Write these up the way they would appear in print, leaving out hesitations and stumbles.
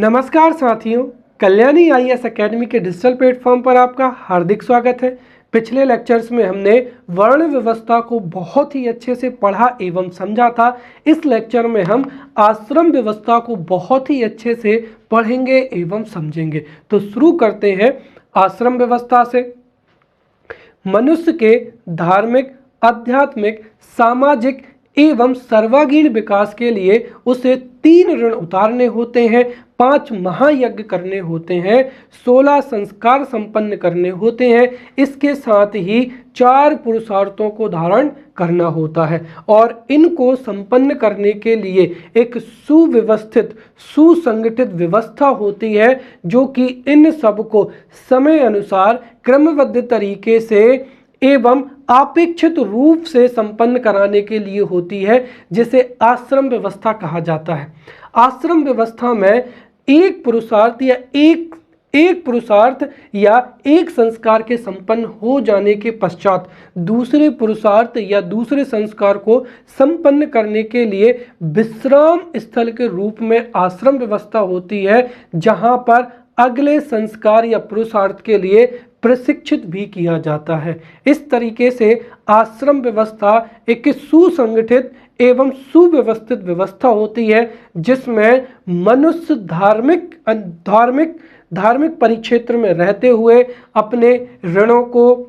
नमस्कार साथियों, Kalyani IAS academy के डिजिटल प्लेटफॉर्म पर आपका हार्दिक स्वागत है। पिछले लेक्चर्स में हमने वर्ण व्यवस्था को बहुत ही अच्छे से पढ़ा एवं समझा था। इस लेक्चर में हम आश्रम व्यवस्था को बहुत ही अच्छे से पढ़ेंगे एवं समझेंगे। तो शुरू करते हैं आश्रम व्यवस्था से। मनुष्य के धार्मिक, आध्यात्मिक, सामाजिक एवं सर्वांगीण विकास के लिए उसे 3 ऋण उतारने होते हैं, 5 महायज्ञ करने होते हैं, 16 संस्कार संपन्न करने होते हैं। इसके साथ ही 4 पुरुषार्थों को धारण करना होता है और इनको संपन्न करने के लिए एक सुव्यवस्थित, सुसंगठित व्यवस्था होती है जो कि इन सब को समय अनुसार क्रमबद्ध तरीके से एवं अपेक्षित रूप से संपन्न कराने के लिए होती है, जिसे आश्रम व्यवस्था कहा जाता है। आश्रम व्यवस्था में एक पुरुषार्थ या एक संस्कार के संपन्न हो जाने के पश्चात दूसरे पुरुषार्थ या दूसरे संस्कार को संपन्न करने के लिए विश्राम स्थल के रूप में आश्रम व्यवस्था होती है, जहां पर अगले संस्कार या पुरुषार्थ के लिए प्रशिक्षित भी किया जाता है। इस तरीके से आश्रम व्यवस्था एक सुसंगठित एवं सुव्यवस्थित व्यवस्था होती है, जिसमें मनुष्य धार्मिक परिक्षेत्र में रहते हुए अपने ऋणों को,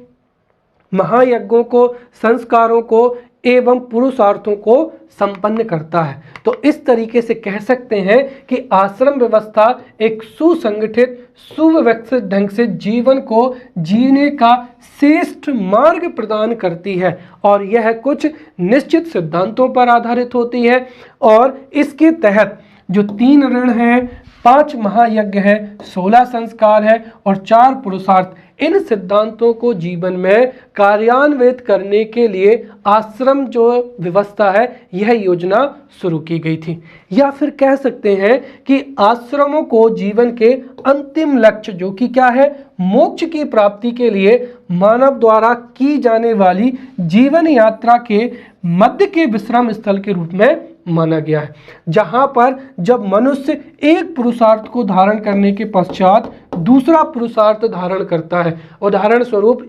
महायज्ञों को, संस्कारों को एवं पुरुषार्थों को संपन्न करता है। तो इस तरीके से कह सकते हैं कि आश्रम व्यवस्था एक सुसंगठित, सुव्यवस्थित ढंग से जीवन को जीने का श्रेष्ठ मार्ग प्रदान करती है और यह कुछ निश्चित सिद्धांतों पर आधारित होती है। और इसके तहत जो 3 ऋण हैं, 5 महायज्ञ है, 16 संस्कार है और 4 पुरुषार्थ, इन सिद्धांतों को जीवन में कार्यान्वित करने के लिए आश्रम जो व्यवस्था है, यह योजना शुरू की गई थी। या फिर कह सकते हैं कि आश्रमों को जीवन के अंतिम लक्ष्य, जो कि क्या है, मोक्ष की प्राप्ति के लिए मानव द्वारा की जाने वाली जीवन यात्रा के मध्य के विश्राम स्थल के रूप में माना गया है, जहां पर जब मनुष्य एक पुरुषार्थ को धारण करने के पश्चात दूसरा पुरुषार्थ धारण करता है। उदाहरण स्वरूप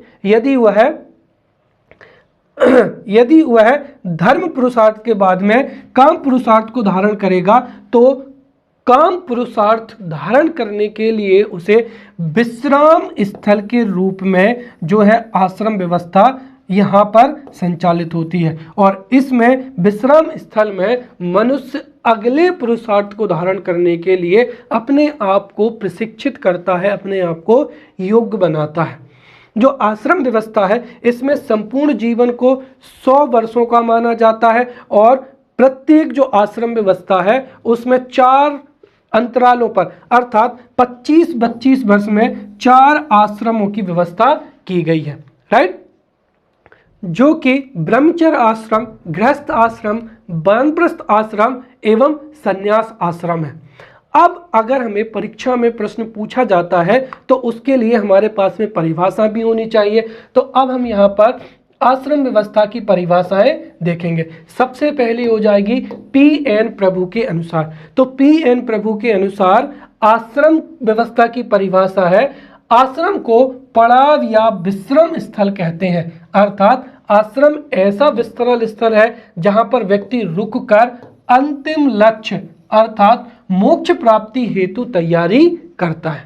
यदि वह धर्म पुरुषार्थ के बाद में काम पुरुषार्थ को धारण करेगा, तो काम पुरुषार्थ धारण करने के लिए उसे विश्राम स्थल के रूप में जो है आश्रम व्यवस्था यहाँ पर संचालित होती है। और इसमें विश्राम स्थल में मनुष्य अगले पुरुषार्थ को धारण करने के लिए अपने आप को प्रशिक्षित करता है, अपने आप को योग्य बनाता है। जो आश्रम व्यवस्था है, इसमें संपूर्ण जीवन को 100 वर्षों का माना जाता है और प्रत्येक जो आश्रम व्यवस्था है उसमें 4 अंतरालों पर अर्थात 25-25 वर्ष में 4 आश्रमों की व्यवस्था की गई है, राइट, जो कि ब्रह्मचर्य आश्रम, गृहस्थ आश्रम, वानप्रस्थ आश्रम एवं संन्यास आश्रम है। अब अगर हमें परीक्षा में प्रश्न पूछा जाता है तो उसके लिए हमारे पास में परिभाषा भी होनी चाहिए। तो अब हम यहाँ पर आश्रम व्यवस्था की परिभाषाएं देखेंगे। सबसे पहले हो जाएगी पी.एन. प्रभु के अनुसार। तो पी.एन. प्रभु के अनुसार आश्रम व्यवस्था की परिभाषा है, आश्रम को पड़ाव या विश्राम स्थल कहते हैं। अर्थात आश्रम ऐसा विश्राम स्थल है जहां पर व्यक्ति रुककर अंतिम लक्ष्य अर्थात मोक्ष प्राप्ति हेतु तैयारी करता है।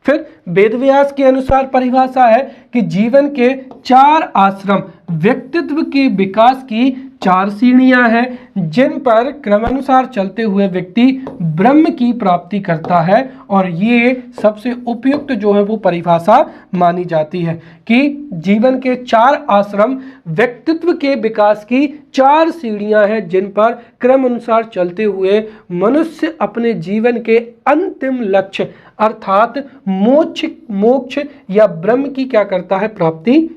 फिर वेदव्यास के अनुसार परिभाषा है कि जीवन के 4 आश्रम व्यक्तित्व के विकास की 4 सीढ़ियां हैं, जिन पर क्रमानुसार चलते हुए व्यक्ति ब्रह्म की प्राप्ति करता है। और ये सबसे उपयुक्त जो है वो परिभाषा मानी जाती है कि जीवन के 4 आश्रम व्यक्तित्व के विकास की 4 सीढ़ियां हैं, जिन पर क्रमानुसार चलते हुए मनुष्य अपने जीवन के अंतिम लक्ष्य अर्थात मोक्ष या ब्रह्म की क्या करता है, प्राप्ति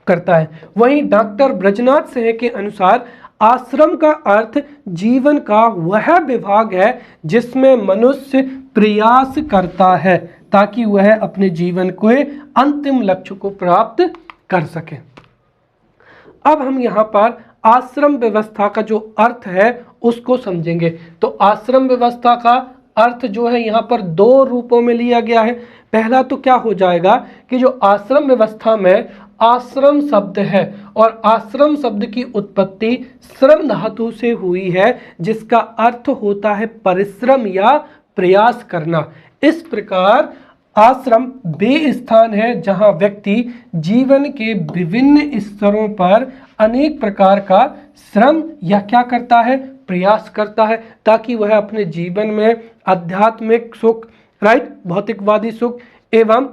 करता है। वहीं डॉक्टर ब्रजनाथ सिंह के अनुसार आश्रम का अर्थ जीवन का वह विभाग है जिसमें मनुष्य प्रयास करता है ताकि वह अपने जीवन के अंतिम लक्ष्य को प्राप्त कर सके। अब हम यहाँ पर आश्रम व्यवस्था का जो अर्थ है उसको समझेंगे। तो आश्रम व्यवस्था का अर्थ जो है यहाँ पर दो रूपों में लिया गया है। पहला तो क्या हो जाएगा कि जो आश्रम व्यवस्था में आश्रम शब्द है और आश्रम शब्द की उत्पत्ति श्रम धातु से हुई है, जिसका अर्थ होता है परिश्रम या प्रयास करना। इस प्रकार आश्रम वे स्थान है जहां व्यक्ति जीवन के विभिन्न स्तरों पर अनेक प्रकार का श्रम या क्या करता है, प्रयास करता है, ताकि वह अपने जीवन में आध्यात्मिक सुख, राइट, भौतिकवादी सुख एवं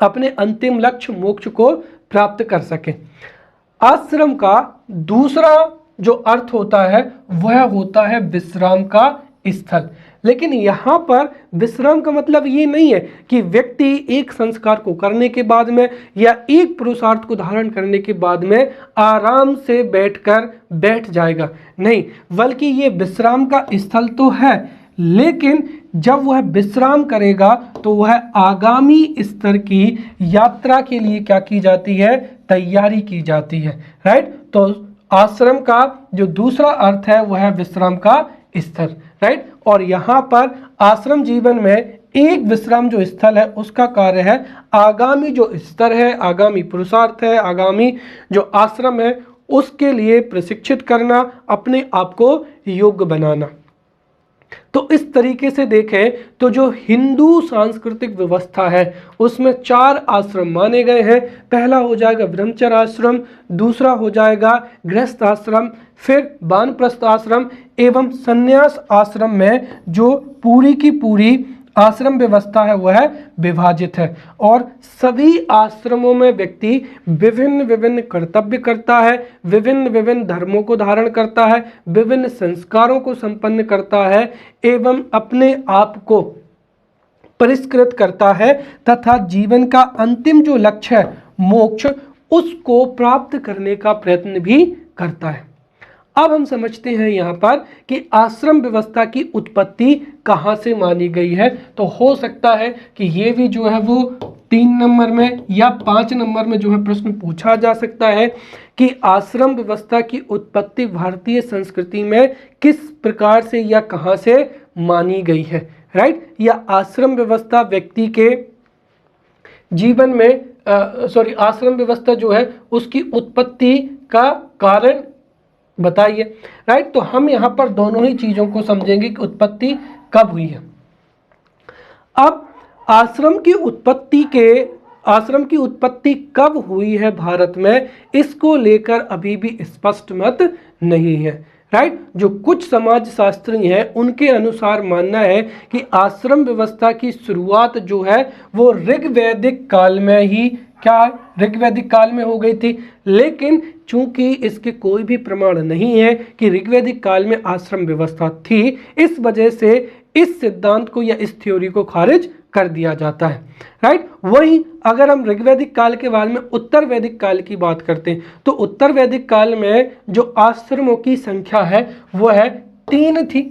अपने अंतिम लक्ष्य मोक्ष को प्राप्त कर सके। आश्रम का दूसरा जो अर्थ होता है वह होता है विश्राम का स्थल। लेकिन यहाँ पर विश्राम का मतलब ये नहीं है कि व्यक्ति एक संस्कार को करने के बाद में या एक पुरुषार्थ को धारण करने के बाद में आराम से बैठ जाएगा, नहीं, बल्कि ये विश्राम का स्थल तो है, लेकिन जब वह विश्राम करेगा तो वह आगामी स्तर की यात्रा के लिए क्या की जाती है, तैयारी की जाती है, राइट। तो आश्रम का जो दूसरा अर्थ है वह है विश्राम का स्तर, राइट। और यहाँ पर आश्रम जीवन में एक विश्राम जो स्थल है उसका कार्य है आगामी जो स्तर है, आगामी पुरुषार्थ है, आगामी जो आश्रम है उसके लिए प्रशिक्षित करना, अपने आप को योग्य बनाना। तो इस तरीके से देखें तो जो हिंदू सांस्कृतिक व्यवस्था है उसमें 4 आश्रम माने गए हैं। पहला हो जाएगा ब्रह्मचर्य आश्रम, दूसरा हो जाएगा गृहस्थ आश्रम, फिर वानप्रस्थ आश्रम एवं संन्यास आश्रम में जो पूरी की पूरी आश्रम व्यवस्था है वह विभाजित है। और सभी आश्रमों में व्यक्ति विभिन्न विभिन्न कर्तव्य करता है, विभिन्न विभिन्न धर्मों को धारण करता है, विभिन्न संस्कारों को संपन्न करता है एवं अपने आप को परिष्कृत करता है तथा जीवन का अंतिम जो लक्ष्य है मोक्ष उसको प्राप्त करने का प्रयत्न भी करता है। अब हम समझते हैं यहाँ पर कि आश्रम व्यवस्था की उत्पत्ति कहाँ से मानी गई है। तो हो सकता है कि ये भी जो है वो 3 नंबर में या 5 नंबर में जो है प्रश्न पूछा जा सकता है कि आश्रम व्यवस्था की उत्पत्ति भारतीय संस्कृति में किस प्रकार से या कहाँ से मानी गई है, राइट। या आश्रम व्यवस्था व्यक्ति के जीवन में आश्रम व्यवस्था जो है उसकी उत्पत्ति का कारण बताइए, राइट। तो हम यहाँ पर दोनों ही चीज़ों को समझेंगे कि उत्पत्ति कब हुई है। अब आश्रम की उत्पत्ति कब हुई है भारत में, इसको लेकर अभी भी स्पष्ट मत नहीं है, राइट। जो कुछ समाजशास्त्री हैं उनके अनुसार मानना है कि आश्रम व्यवस्था की शुरुआत जो है वो ऋग्वैदिक काल में ही ऋग्वैदिक काल में हो गई थी। लेकिन चूंकि इसके कोई भी प्रमाण नहीं है कि ऋग्वैदिक काल में आश्रम व्यवस्था थी, इस वजह से इस सिद्धांत को या इस थ्योरी को खारिज कर दिया जाता है, राइट। वहीं अगर हम ऋग्वैदिक काल के बाद में उत्तर वैदिक काल की बात करते हैं तो उत्तर वैदिक काल में जो आश्रमों की संख्या है वह है 3 थी,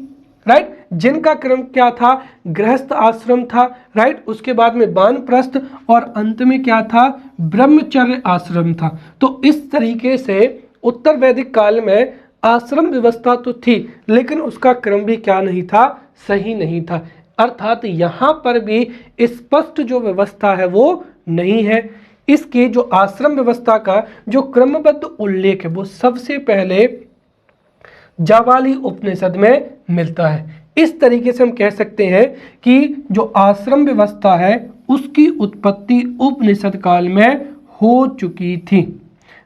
राइट। जिनका क्रम क्या था, गृहस्थ आश्रम था, राइट, उसके बाद में वानप्रस्थ और अंत में क्या था, ब्रह्मचर्य आश्रम था। तो इस तरीके से उत्तर वैदिक काल में आश्रम व्यवस्था तो थी लेकिन उसका क्रम भी क्या नहीं था, सही नहीं था। अर्थात यहाँ पर भी स्पष्ट जो व्यवस्था है वो नहीं है। इसकी जो आश्रम व्यवस्था का जो क्रमबद्ध उल्लेख है वो सबसे पहले जाबाली उपनिषद में मिलता है। इस तरीके से हम कह सकते हैं कि जो आश्रम व्यवस्था है उसकी उत्पत्ति उपनिषद काल में हो चुकी थी,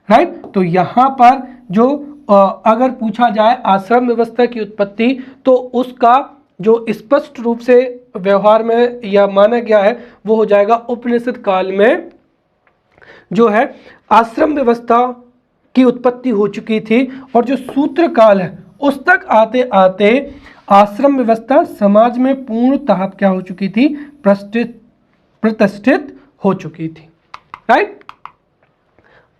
राइट। तो यहाँ पर जो अगर पूछा जाए आश्रम व्यवस्था की उत्पत्ति तो उसका जो स्पष्ट रूप से व्यवहार में या माना गया है वो हो जाएगा उपनिषद काल में जो है आश्रम व्यवस्था की उत्पत्ति हो चुकी थी। और जो सूत्र काल है उस तक आते आते आश्रम व्यवस्था समाज में पूर्णतः क्या हो चुकी थी, प्रतिष्ठित हो चुकी थी, राइट।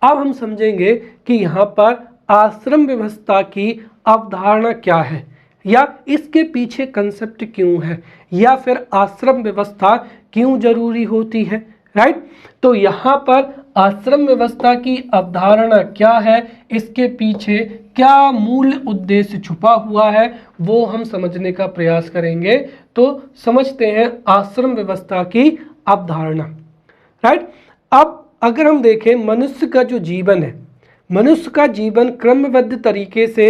अब हम समझेंगे कि यहाँ पर आश्रम व्यवस्था की अवधारणा क्या है या इसके पीछे कंसेप्ट क्यों है या फिर आश्रम व्यवस्था क्यों जरूरी होती है, राइट। तो यहाँ पर आश्रम व्यवस्था की अवधारणा क्या है, इसके पीछे क्या मूल उद्देश्य छुपा हुआ है वो हम समझने का प्रयास करेंगे। तो समझते हैं आश्रम व्यवस्था की अवधारणा। राइट। अब अगर हम देखें मनुष्य का जो जीवन है, मनुष्य का जीवन क्रमबद्ध तरीके से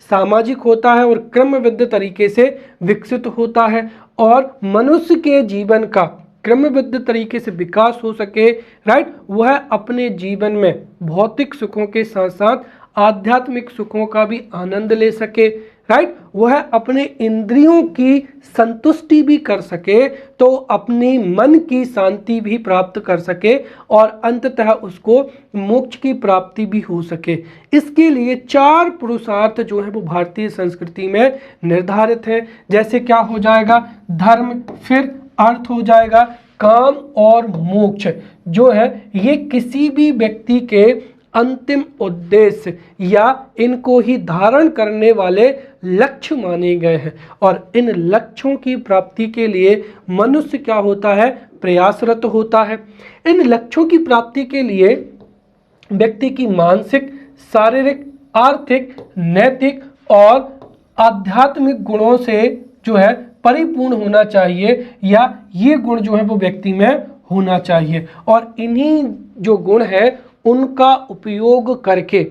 सामाजिक होता है और क्रमबद्ध तरीके से विकसित होता है, और मनुष्य के जीवन का क्रमबद्ध तरीके से विकास हो सके, राइट, वह अपने जीवन में भौतिक सुखों के साथ साथ आध्यात्मिक सुखों का भी आनंद ले सके, राइट, वह अपने इंद्रियों की संतुष्टि भी कर सके, तो अपनी मन की शांति भी प्राप्त कर सके और अंततः उसको मोक्ष की प्राप्ति भी हो सके। इसके लिए 4 पुरुषार्थ जो है वो भारतीय संस्कृति में निर्धारित है। जैसे क्या हो जाएगा, धर्म, फिर अर्थ हो जाएगा, काम और मोक्ष जो है ये किसी भी व्यक्ति के अंतिम उद्देश्य या इनको ही धारण करने वाले लक्ष्य माने गए हैं, और इन लक्ष्यों की प्राप्ति के लिए मनुष्य क्या होता है, प्रयासरत होता है। इन लक्ष्यों की प्राप्ति के लिए व्यक्ति की मानसिक, शारीरिक, आर्थिक, नैतिक और आध्यात्मिक गुणों से जो है परिपूर्ण होना चाहिए, या ये गुण जो है वो व्यक्ति में होना चाहिए, और इन्हीं जो गुण है उनका उपयोग करके,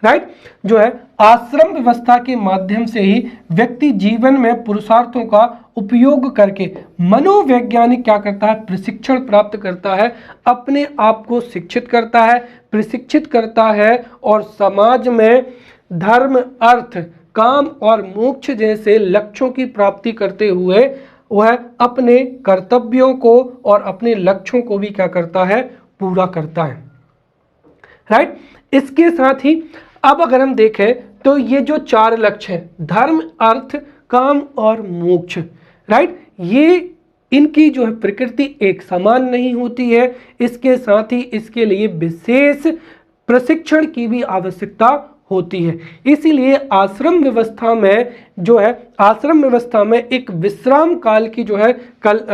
राइट, जो है आश्रम व्यवस्था के माध्यम से ही व्यक्ति जीवन में पुरुषार्थों का उपयोग करके मनोवैज्ञानिक क्या करता है, प्रशिक्षण प्राप्त करता है, अपने आप को शिक्षित करता है, प्रशिक्षित करता है, और समाज में धर्म, अर्थ, काम और मोक्ष जैसे लक्ष्यों की प्राप्ति करते हुए वह अपने कर्तव्यों को और अपने लक्ष्यों को भी क्या करता है, पूरा करता है। राइट। इसके साथ ही अब अगर हम देखें तो ये जो 4 लक्ष्य हैं, धर्म, अर्थ, काम और मोक्ष, राइट, ये इनकी जो है प्रकृति एक समान नहीं होती है। इसके साथ ही इसके लिए विशेष प्रशिक्षण की भी आवश्यकता होती है। इसीलिए आश्रम व्यवस्था में जो है, आश्रम व्यवस्था में एक विश्राम काल की जो है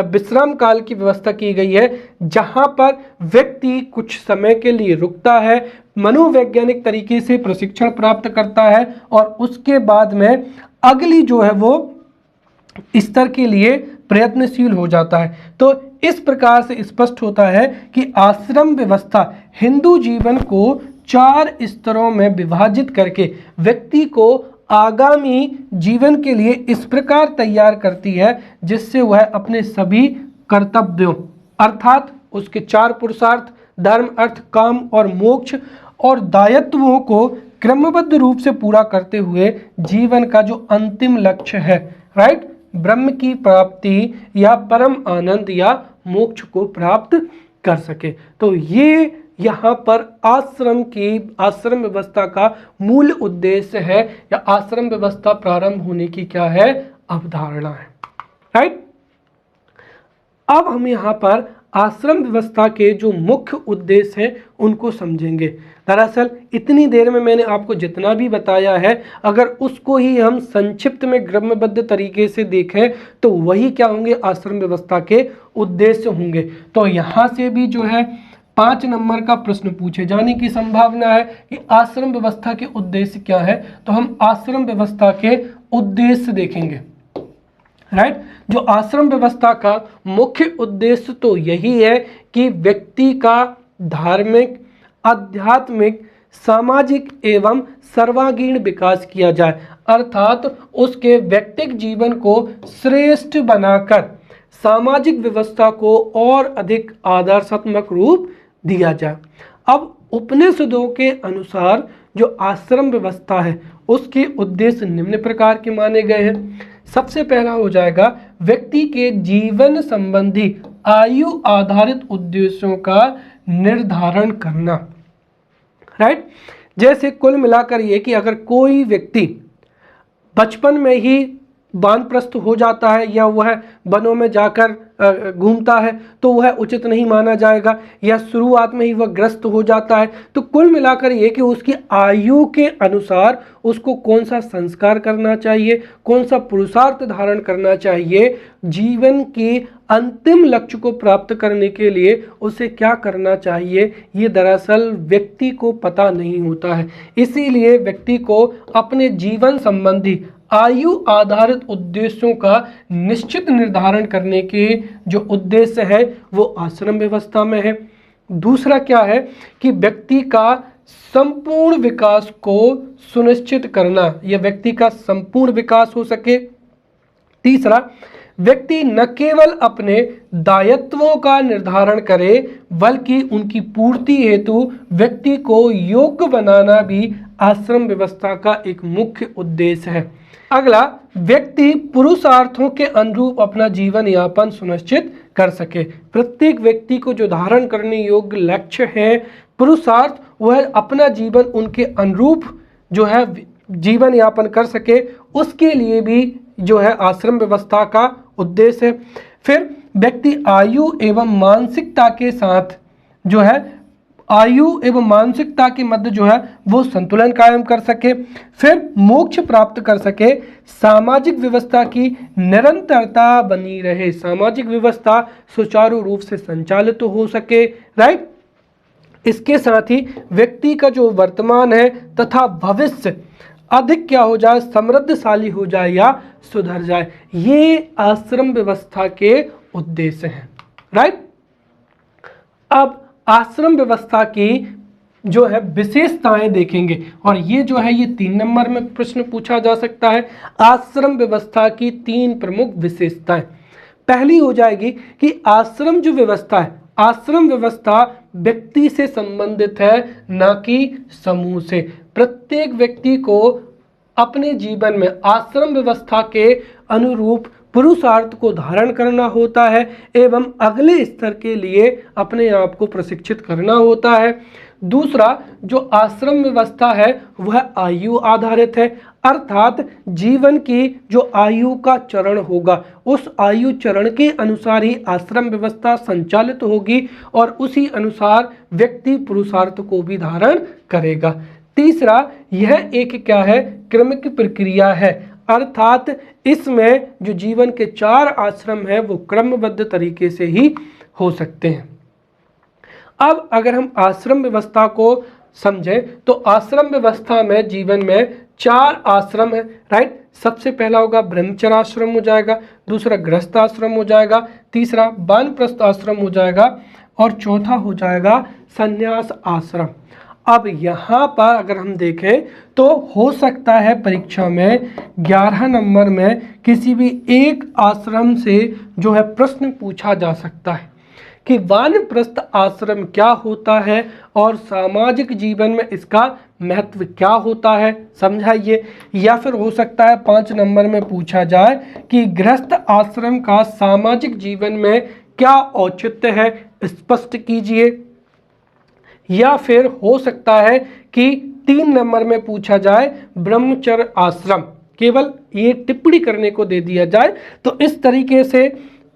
विश्राम काल की व्यवस्था की गई है, जहां पर व्यक्ति कुछ समय के लिए रुकता है, मनोवैज्ञानिक तरीके से प्रशिक्षण प्राप्त करता है, और उसके बाद में अगली जो है वो स्तर के लिए प्रयत्नशील हो जाता है। तो इस प्रकार से स्पष्ट होता है कि आश्रम व्यवस्था हिंदू जीवन को 4 स्तरों में विभाजित करके व्यक्ति को आगामी जीवन के लिए इस प्रकार तैयार करती है जिससे वह अपने सभी कर्तव्यों अर्थात उसके 4 पुरुषार्थ धर्म, अर्थ, काम और मोक्ष और दायित्वों को क्रमबद्ध रूप से पूरा करते हुए जीवन का जो अंतिम लक्ष्य है, राइट, ब्रह्म की प्राप्ति या परम आनंद या मोक्ष को प्राप्त कर सके। तो ये यहाँ पर आश्रम व्यवस्था का मूल उद्देश्य है, या आश्रम व्यवस्था प्रारंभ होने की क्या है, अवधारणा है। राइट। अब हम यहाँ पर आश्रम व्यवस्था के जो मुख्य उद्देश्य हैं उनको समझेंगे। दरअसल इतनी देर में मैंने आपको जितना भी बताया है, अगर उसको ही हम संक्षिप्त में क्रमबद्ध तरीके से देखें तो वही क्या होंगे, आश्रम व्यवस्था के उद्देश्य होंगे। तो यहाँ से भी जो है 5 नंबर का प्रश्न पूछे जाने की संभावना है कि आश्रम व्यवस्था के उद्देश्य क्या है। तो हम आश्रम व्यवस्था के उद्देश्य देखेंगे। राइट। जो आश्रम व्यवस्था का मुख्य उद्देश्य तो यही है कि व्यक्ति का धार्मिक, आध्यात्मिक, सामाजिक एवं सर्वांगीण विकास किया जाए, अर्थात उसके व्यक्तिगत जीवन को श्रेष्ठ बनाकर सामाजिक व्यवस्था को और अधिक आदर्शात्मक रूप दिया जाए। अब उपनिषदों के अनुसार जो आश्रम व्यवस्था है उसके उद्देश्य निम्न प्रकार के माने गए हैं। सबसे पहला हो जाएगा व्यक्ति के जीवन संबंधी आयु आधारित उद्देश्यों का निर्धारण करना। राइट। जैसे कुल मिलाकर ये कि अगर कोई व्यक्ति बचपन में ही वानप्रस्थ हो जाता है या वह वनों में जाकर घूमता है तो वह उचित नहीं माना जाएगा, या शुरुआत में ही वह ग्रस्त हो जाता है। तो कुल मिलाकर ये कि उसकी आयु के अनुसार उसको कौन सा संस्कार करना चाहिए, कौन सा पुरुषार्थ धारण करना चाहिए, जीवन की अंतिम लक्ष्य को प्राप्त करने के लिए उसे क्या करना चाहिए, ये दरअसल व्यक्ति को पता नहीं होता है। इसीलिए व्यक्ति को अपने जीवन संबंधी आयु आधारित उद्देश्यों का निश्चित निर्धारण करने के जो उद्देश्य है वो आश्रम व्यवस्था में है। दूसरा क्या है कि व्यक्ति का संपूर्ण विकास को सुनिश्चित करना, यह व्यक्ति का संपूर्ण विकास हो सके। तीसरा, व्यक्ति न केवल अपने दायित्वों का निर्धारण करे बल्कि उनकी पूर्ति हेतु व्यक्ति को योग्य बनाना भी आश्रम व्यवस्था का एक मुख्य उद्देश्य है। अगला, व्यक्ति पुरुषार्थों के अनुरूप अपना जीवन यापन सुनिश्चित कर सके। प्रत्येक व्यक्ति को जो धारण करने योग्य लक्ष्य है, पुरुषार्थ, वह अपना जीवन उनके अनुरूप जो है जीवन यापन कर सके, उसके लिए भी जो है आश्रम व्यवस्था का उद्देश्य है। फिर व्यक्ति आयु एवं मानसिकता के साथ जो है आयु एवं मानसिकता के मध्य जो है वो संतुलन कायम कर सके, फिर मोक्ष प्राप्त कर सके, सामाजिक व्यवस्था की निरंतरता बनी रहे, सामाजिक व्यवस्था सुचारू रूप से संचालित हो सके, राइट। इसके साथ ही व्यक्ति का जो वर्तमान है तथा भविष्य अधिक क्या हो जाए, समृद्धशाली हो जाए या सुधर जाए, ये आश्रम व्यवस्था के उद्देश्य हैं, राइट। अब आश्रम व्यवस्था की जो है विशेषताएं देखेंगे, और ये जो है ये 3 नंबर में प्रश्न पूछा जा सकता है। आश्रम व्यवस्था की 3 प्रमुख विशेषताएं। पहली हो जाएगी कि आश्रम जो व्यवस्था है, आश्रम व्यवस्था व्यक्ति से संबंधित है, न कि समूह से। प्रत्येक व्यक्ति को अपने जीवन में आश्रम व्यवस्था के अनुरूप पुरुषार्थ को धारण करना होता है एवं अगले स्तर के लिए अपने आप को प्रशिक्षित करना होता है। दूसरा, जो आश्रम व्यवस्था है वह आयु आधारित है, अर्थात जीवन की जो आयु का चरण होगा उस आयु चरण के अनुसार ही आश्रम व्यवस्था संचालित होगी और उसी अनुसार व्यक्ति पुरुषार्थ को भी धारण करेगा। तीसरा, यह एक क्या है, क्रमिक प्रक्रिया है, अर्थात इसमें जो जीवन के 4 आश्रम हैं वो क्रमबद्ध तरीके से ही हो सकते हैं। अब अगर हम आश्रम व्यवस्था को समझें तो आश्रम व्यवस्था में जीवन में 4 आश्रम है, राइट। सबसे पहला होगा ब्रह्मचर्य आश्रम हो जाएगा, दूसरा गृहस्थ आश्रम हो जाएगा, तीसरा वानप्रस्थ आश्रम हो जाएगा और चौथा हो जाएगा संन्यास आश्रम। अब यहाँ पर अगर हम देखें तो हो सकता है परीक्षा में 11 नंबर में किसी भी एक आश्रम से जो है प्रश्न पूछा जा सकता है कि वानप्रस्थ आश्रम क्या होता है और सामाजिक जीवन में इसका महत्व क्या होता है, समझाइए। या फिर हो सकता है 5 नंबर में पूछा जाए कि गृहस्थ आश्रम का सामाजिक जीवन में क्या औचित्य है, स्पष्ट कीजिए। या फिर हो सकता है कि 3 नंबर में पूछा जाए ब्रह्मचर्य आश्रम, केवल ये टिप्पणी करने को दे दिया जाए। तो इस तरीके से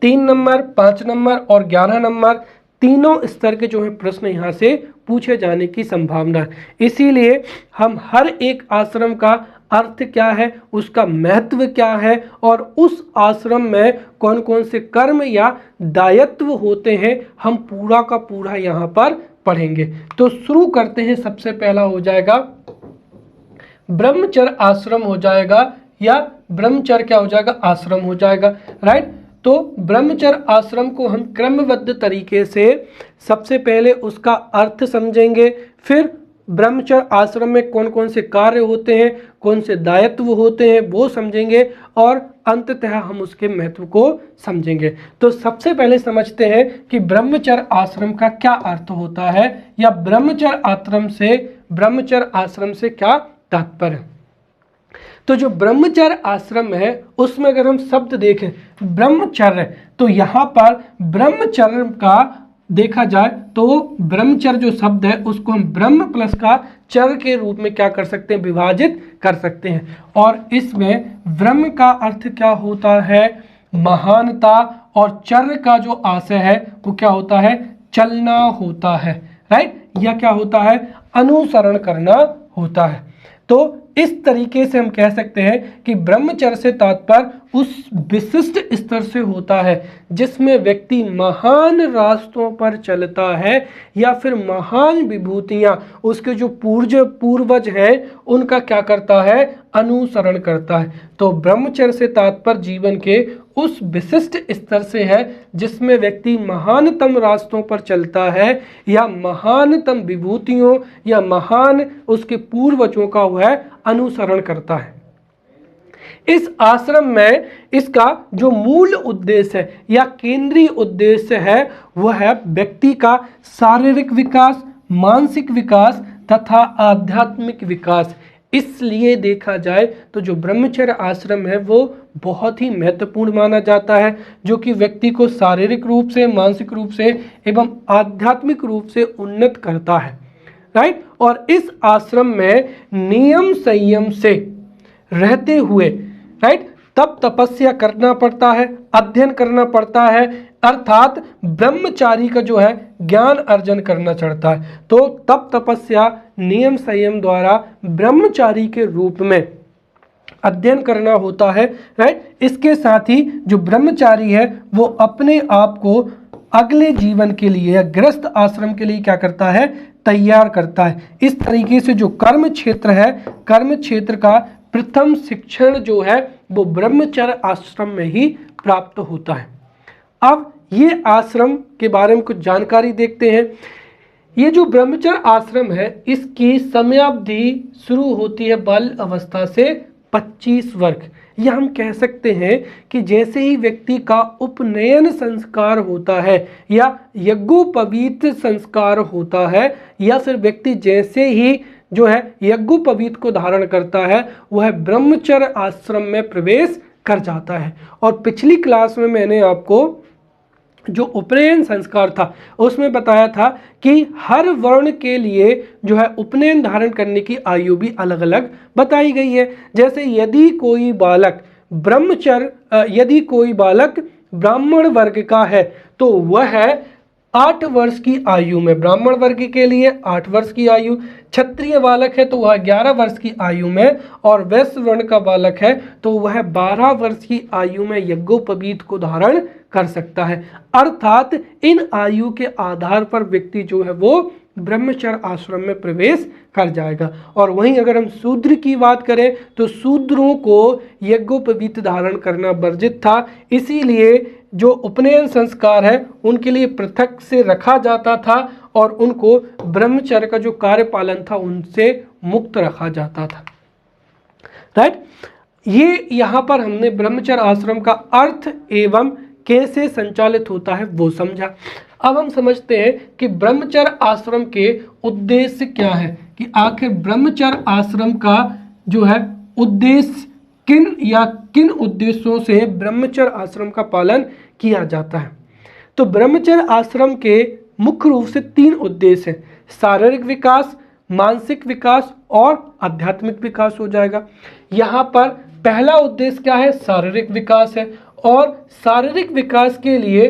3 नंबर, 5 नंबर और 11 नंबर तीनों स्तर के जो है प्रश्न यहाँ से पूछे जाने की संभावना है। इसीलिए हम हर एक आश्रम का अर्थ क्या है, उसका महत्व क्या है और उस आश्रम में कौन कौन से कर्म या दायित्व होते हैं, हम पूरा का पूरा यहाँ पर पढ़ेंगे। तो शुरू करते हैं। सबसे पहला हो जाएगा ब्रह्मचर्य आश्रम हो जाएगा या ब्रह्मचर्य क्या हो जाएगा, आश्रम हो जाएगा, राइट। तो ब्रह्मचर्य आश्रम को हम क्रमबद्ध तरीके से सबसे पहले उसका अर्थ समझेंगे, फिर ब्रह्मचर्य आश्रम में कौन कौन से कार्य होते हैं, कौन से दायित्व होते हैं वो समझेंगे और अंततः हम उसके महत्व को समझेंगे। तो सबसे पहले समझते हैं कि ब्रह्मचर्य आश्रम का क्या अर्थ होता है या ब्रह्मचर्य आश्रम से क्या तात्पर्य। तो जो ब्रह्मचर्य आश्रम है उसमें अगर हम शब्द देखें ब्रह्मचर्य, तो यहाँ पर ब्रह्मचर्य का देखा जाए तो ब्रह्मचर्य जो शब्द है उसको हम ब्रह्म प्लस का चर्य के रूप में क्या कर सकते हैं, विभाजित कर सकते हैं। और इसमें ब्रह्म का अर्थ क्या होता है, महानता, और चर्य का जो आशय है वो क्या होता है, चलना होता है, राइट। या क्या होता है, अनुसरण करना होता है। तो इस तरीके से हम कह सकते हैं कि ब्रह्मचर्य से तात्पर्य उस विशिष्ट स्तर से होता है जिसमें व्यक्ति महान रास्तों पर चलता है या फिर महान विभूतियां उसके जो पूर्वज हैं उनका क्या करता है, अनुसरण करता है। तो ब्रह्मचर्य से तात्पर्य जीवन के उस विशिष्ट स्तर से है जिसमें व्यक्ति महानतम रास्तों पर चलता है या महानतम विभूतियों या महान उसके पूर्वजों का वह अनुसरण करता है। इस आश्रम में इसका जो मूल उद्देश्य है या केंद्रीय उद्देश्य है वह है व्यक्ति का शारीरिक विकास, मानसिक विकास तथा आध्यात्मिक विकास। इसलिए देखा जाए तो जो ब्रह्मचर्य आश्रम है वो बहुत ही महत्वपूर्ण माना जाता है, जो कि व्यक्ति को शारीरिक रूप से, मानसिक रूप से एवं आध्यात्मिक रूप से उन्नत करता है, राइट। और इस आश्रम में नियम संयम से रहते हुए, राइट, तब तपस्या करना पड़ता है, अध्ययन करना पड़ता है, अर्थात ब्रह्मचारी का जो है ज्ञान अर्जन करना चढ़ता है। तो तप तपस्या नियम संयम द्वारा ब्रह्मचारी के रूप में अध्ययन करना होता है, राइट। इसके साथ ही जो ब्रह्मचारी है वो अपने आप को अगले जीवन के लिए या गृहस्थ आश्रम के लिए क्या करता है, तैयार करता है। इस तरीके से जो कर्म क्षेत्र है, कर्म क्षेत्र का प्रथम शिक्षण जो है वो ब्रह्मचर्य आश्रम में ही प्राप्त होता है। अब ये आश्रम के बारे में कुछ जानकारी देखते हैं। ये जो ब्रह्मचर्य आश्रम है इसकी समयावधि शुरू होती है बाल अवस्था से 25 वर्ष। या हम कह सकते हैं कि जैसे ही व्यक्ति का उपनयन संस्कार होता है या यज्ञोपवीत संस्कार होता है या फिर व्यक्ति जैसे ही जो है यज्ञोपवीत को धारण करता है वह ब्रह्मचर्य आश्रम में प्रवेश कर जाता है। और पिछली क्लास में मैंने आपको जो उपनयन संस्कार था उसमें बताया था कि हर वर्ण के लिए जो है उपनयन धारण करने की आयु भी अलग अलग बताई गई है। जैसे यदि कोई बालक ब्राह्मण वर्ग का है तो वह 8 वर्ष की आयु में, ब्राह्मण वर्ग के लिए 8 वर्ष की आयु, क्षत्रिय बालक है तो वह 11 वर्ष की आयु में, और वैश्य वर्ण का बालक है तो वह 12 वर्ष की आयु में यज्ञोपवीत को धारण कर सकता है। अर्थात इन आयु के आधार पर व्यक्ति जो है वो ब्रह्मचर्य आश्रम में प्रवेश कर जाएगा। और वहीं अगर हम शूद्र की बात करें तो शूद्रों को यज्ञोपवीत धारण करना वर्जित था, इसीलिए जो उपनयन संस्कार है उनके लिए पृथक से रखा जाता था और उनको ब्रह्मचर्य का जो कार्यपालन था उनसे मुक्त रखा जाता था, राइट। ये यहाँ पर हमने ब्रह्मचर्य आश्रम का अर्थ एवं कैसे संचालित होता है वो समझा। अब हम समझते हैं कि ब्रह्मचर्य आश्रम के उद्देश्य क्या है, कि आखिर ब्रह्मचर्य आश्रम का जो है उद्देश्य किन उद्देश्यों से ब्रह्मचर्य आश्रम का पालन किया जाता है। तो ब्रह्मचर्य आश्रम के मुख्य रूप से 3 उद्देश्य हैं, शारीरिक विकास, मानसिक विकास और आध्यात्मिक विकास हो जाएगा। यहाँ पर पहला उद्देश्य क्या है, शारीरिक विकास है। और शारीरिक विकास के लिए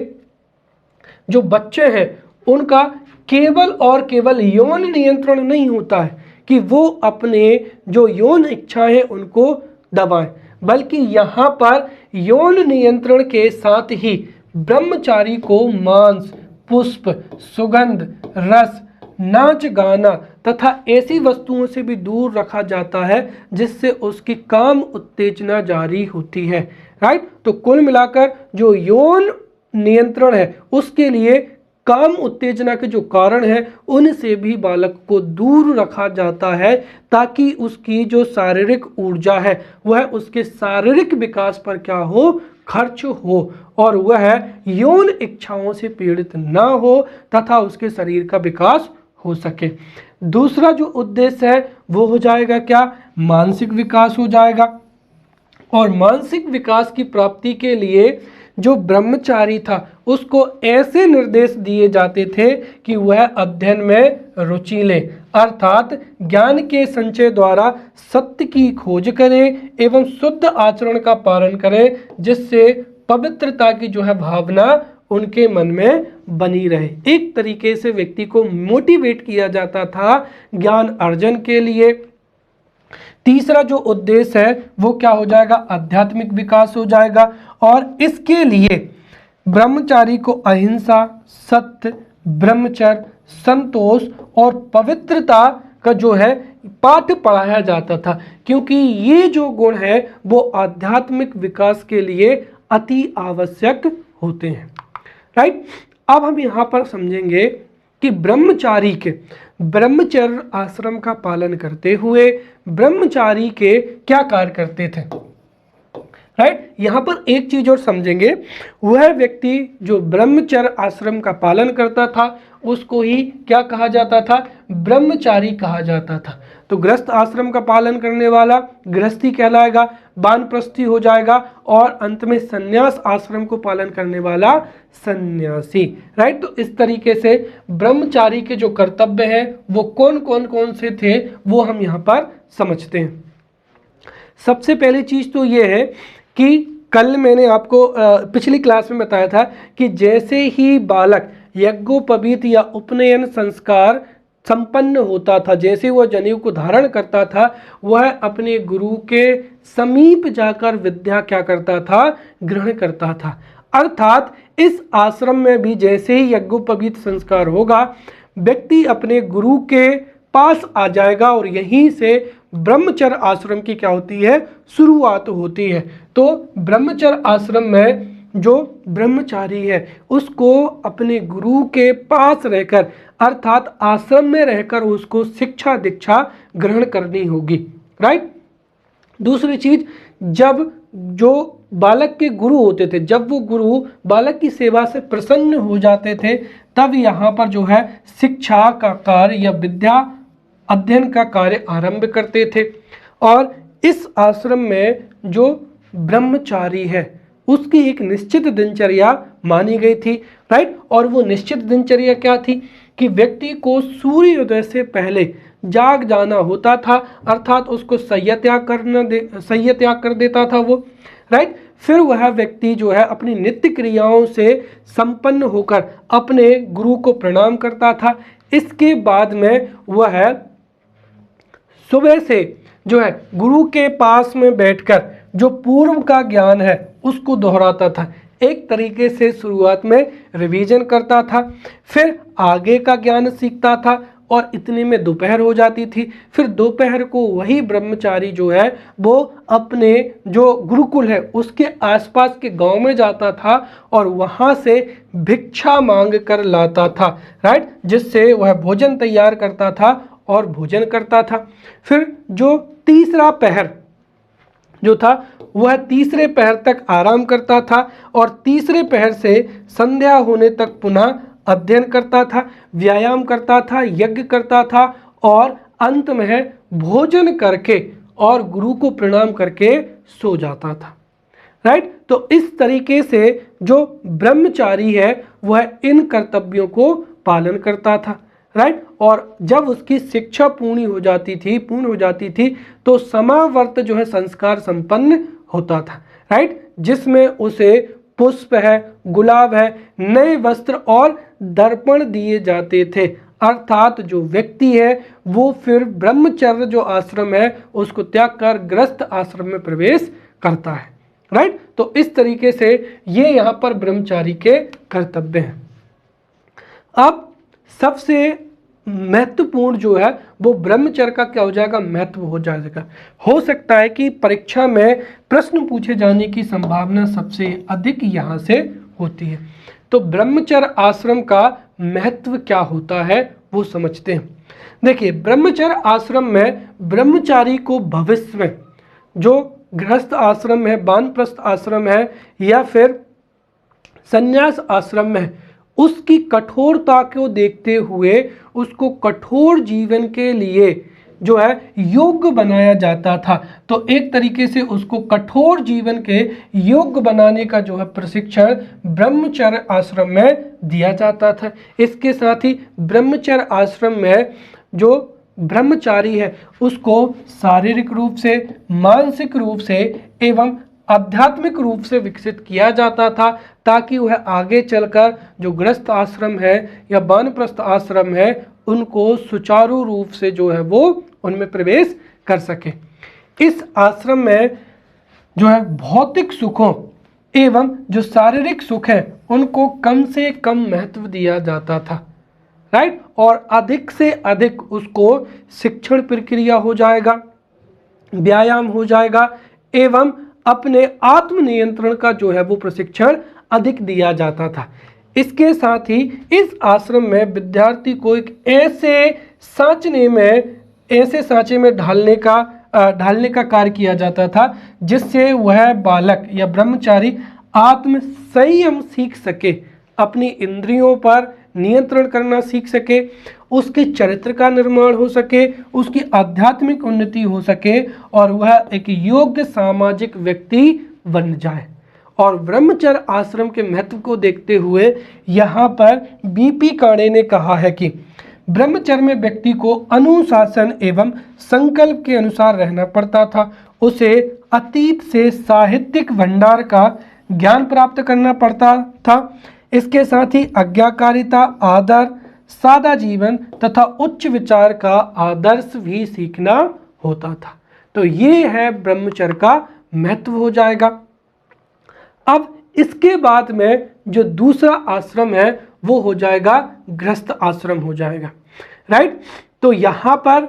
जो बच्चे हैं उनका केवल और केवल यौन नियंत्रण नहीं होता है कि वो अपने जो यौन इच्छाएं उनको दबाएं, बल्कि यहाँ पर यौन नियंत्रण के साथ ही ब्रह्मचारी को मांस, पुष्प, सुगंध, रस, नाच गाना तथा ऐसी वस्तुओं से भी दूर रखा जाता है जिससे उसकी काम उत्तेजना जारी होती है, राइट। तो कुल मिलाकर जो यौन नियंत्रण है उसके लिए काम उत्तेजना के जो कारण है उनसे भी बालक को दूर रखा जाता है ताकि उसकी जो शारीरिक ऊर्जा है वह उसके शारीरिक विकास पर क्या हो, खर्च हो और वह यौन इच्छाओं से पीड़ित ना हो तथा उसके शरीर का विकास हो सके। दूसरा जो उद्देश्य है वो हो जाएगा क्या, मानसिक विकास हो जाएगा। और मानसिक विकास की प्राप्ति के लिए जो ब्रह्मचारी था उसको ऐसे निर्देश दिए जाते थे कि वह अध्ययन में रुचि ले, अर्थात ज्ञान के संचय द्वारा सत्य की खोज करे एवं शुद्ध आचरण का पालन करे, जिससे पवित्रता की जो है भावना उनके मन में बनी रहे। एक तरीके से व्यक्ति को मोटिवेट किया जाता था ज्ञान अर्जन के लिए, तीसरा जो उद्देश्य है वो क्या हो जाएगा, आध्यात्मिक विकास हो जाएगा। और इसके लिए ब्रह्मचारी को अहिंसा, सत्य, ब्रह्मचर्य, संतोष और पवित्रता का जो है पाठ पढ़ाया जाता था, क्योंकि ये जो गुण है वो आध्यात्मिक विकास के लिए अति आवश्यक होते हैं। राइट, अब हम यहाँ पर समझेंगे कि ब्रह्मचारी के ब्रह्मचर्य आश्रम का पालन करते हुए ब्रह्मचारी के क्या कार्य करते थे। राइट, यहाँ पर एक चीज और समझेंगे, वह व्यक्ति जो ब्रह्मचर्य आश्रम का पालन करता था उसको ही क्या कहा जाता था, ब्रह्मचारी कहा जाता था। तो गृहस्थ आश्रम का पालन करने वाला गृहस्थी कहलाएगा, वानप्रस्थी हो जाएगा, और अंत में संन्यास आश्रम को पालन करने वाला सन्यासी। राइट, तो इस तरीके से ब्रह्मचारी के जो कर्तव्य हैं वो कौन कौन से थे वो हम यहाँ पर समझते हैं। सबसे पहली चीज तो ये है कि कल मैंने आपको पिछली क्लास में बताया था कि जैसे ही बालक यज्ञोपवीत या उपनयन संस्कार संपन्न होता था, जैसे वह जनेऊ को धारण करता था, वह अपने गुरु के समीप जाकर विद्या क्या करता था, ग्रहण करता था। अर्थात इस आश्रम में भी जैसे ही यज्ञोपवीत संस्कार होगा, व्यक्ति अपने गुरु के पास आ जाएगा और यहीं से ब्रह्मचर्य आश्रम की क्या होती है, शुरुआत होती है। तो ब्रह्मचर्य आश्रम में जो ब्रह्मचारी है उसको अपने गुरु के पास रहकर, अर्थात आश्रम में रहकर उसको शिक्षा दीक्षा ग्रहण करनी होगी। राइट, दूसरी चीज, जब जो बालक के गुरु होते थे, जब वो गुरु बालक की सेवा से प्रसन्न हो जाते थे, तब यहाँ पर जो है शिक्षा का कार्य या विद्या अध्ययन का कार्य आरंभ करते थे। और इस आश्रम में जो ब्रह्मचारी है उसकी एक निश्चित दिनचर्या मानी गई थी। राइट, और वो निश्चित दिनचर्या क्या थी कि व्यक्ति को सूर्योदय से पहले जाग जाना होता था, अर्थात उसको शय्या त्याग कर देता था वो। राइट, फिर वह व्यक्ति जो है अपनी नित्य क्रियाओं से संपन्न होकर अपने गुरु को प्रणाम करता था। इसके बाद में वह सुबह से जो है गुरु के पास में बैठकर जो पूर्व का ज्ञान है उसको दोहराता था। एक तरीके से शुरुआत में रिवीजन करता था, फिर आगे का ज्ञान सीखता था, और इतने में दोपहर हो जाती थी। फिर दोपहर को वही ब्रह्मचारी जो है वो अपने जो गुरुकुल है उसके आसपास के गांव में जाता था और वहां से भिक्षा मांग कर लाता था। राइट, जिससे वह भोजन तैयार करता था और भोजन करता था। फिर जो तीसरा पहर जो था वह तीसरे पहर तक आराम करता था, और तीसरे पहर से संध्या होने तक पुनः अध्ययन करता था, व्यायाम करता था, यज्ञ करता था, और अंत में भोजन करके और गुरु को प्रणाम करके सो जाता था। राइट, तो इस तरीके से जो ब्रह्मचारी है वह इन कर्तव्यों को पालन करता था। राइट, और जब उसकी शिक्षा पूर्ण हो जाती थी तो समावर्त जो है संस्कार संपन्न होता था। राइट, जिसमें उसे पुष्प है, गुलाब है, नए वस्त्र और दर्पण दिए जाते थे। अर्थात जो व्यक्ति है वो फिर ब्रह्मचर्य जो आश्रम है उसको त्याग कर गृहस्थ आश्रम में प्रवेश करता है। राइट, तो इस तरीके से ये यहाँ पर ब्रह्मचारी के कर्तव्य हैं। अब सबसे महत्वपूर्ण जो है वो ब्रह्मचर्य का क्या हो जाएगा, महत्व हो जाएगा। हो सकता है कि परीक्षा में प्रश्न पूछे जाने की संभावना सबसे अधिक यहाँ से होती है। तो ब्रह्मचर्य आश्रम का महत्व क्या होता है वो समझते हैं। देखिए, ब्रह्मचर्य आश्रम में ब्रह्मचारी को भविष्य में जो गृहस्थ आश्रम है, वानप्रस्थ आश्रम है या फिर संन्यास आश्रम है, उसकी कठोरता को देखते हुए उसको कठोर जीवन के लिए जो है योग्य बनाया जाता था। तो एक तरीके से उसको कठोर जीवन के योग्य बनाने का जो है प्रशिक्षण ब्रह्मचर्य आश्रम में दिया जाता था। इसके साथ ही ब्रह्मचर्य आश्रम में जो ब्रह्मचारी है उसको शारीरिक रूप से, मानसिक रूप से एवं आध्यात्मिक रूप से विकसित किया जाता था, ताकि वह आगे चलकर जो गृहस्थ आश्रम है या वानप्रस्थ आश्रम है उनको सुचारू रूप से जो है वो उनमें प्रवेश कर सके। इस आश्रम में जो है भौतिक सुखों एवं जो शारीरिक सुख है उनको कम से कम महत्व दिया जाता था, राइट, और अधिक से अधिक उसको शिक्षण प्रक्रिया हो जाएगा, व्यायाम हो जाएगा एवं अपने आत्मनियंत्रण का जो है वो प्रशिक्षण अधिक दिया जाता था। इसके साथ ही इस आश्रम में विद्यार्थी को एक ऐसे सांचे में ढालने का कार्य किया जाता था जिससे वह बालक या ब्रह्मचारी आत्म संयम सीख सके, अपनी इंद्रियों पर नियंत्रण करना सीख सके, उसके चरित्र का निर्माण हो सके, उसकी आध्यात्मिक उन्नति हो सके और वह एक योग्य सामाजिक व्यक्ति बन जाए। और ब्रह्मचर्य आश्रम के महत्व को देखते हुए यहाँ पर बीपी काणे ने कहा है कि ब्रह्मचर्य में व्यक्ति को अनुशासन एवं संकल्प के अनुसार रहना पड़ता था। उसे अतीत से साहित्यिक भंडार का ज्ञान प्राप्त करना पड़ता था। इसके साथ ही आज्ञाकारिता, आदर, सादा जीवन तथा उच्च विचार का आदर्श भी सीखना होता था। तो ये है ब्रह्मचर्य का महत्व हो जाएगा। अब इसके बाद में जो दूसरा आश्रम है वो हो जाएगा गृहस्थ आश्रम हो जाएगा, राइट। तो यहाँ पर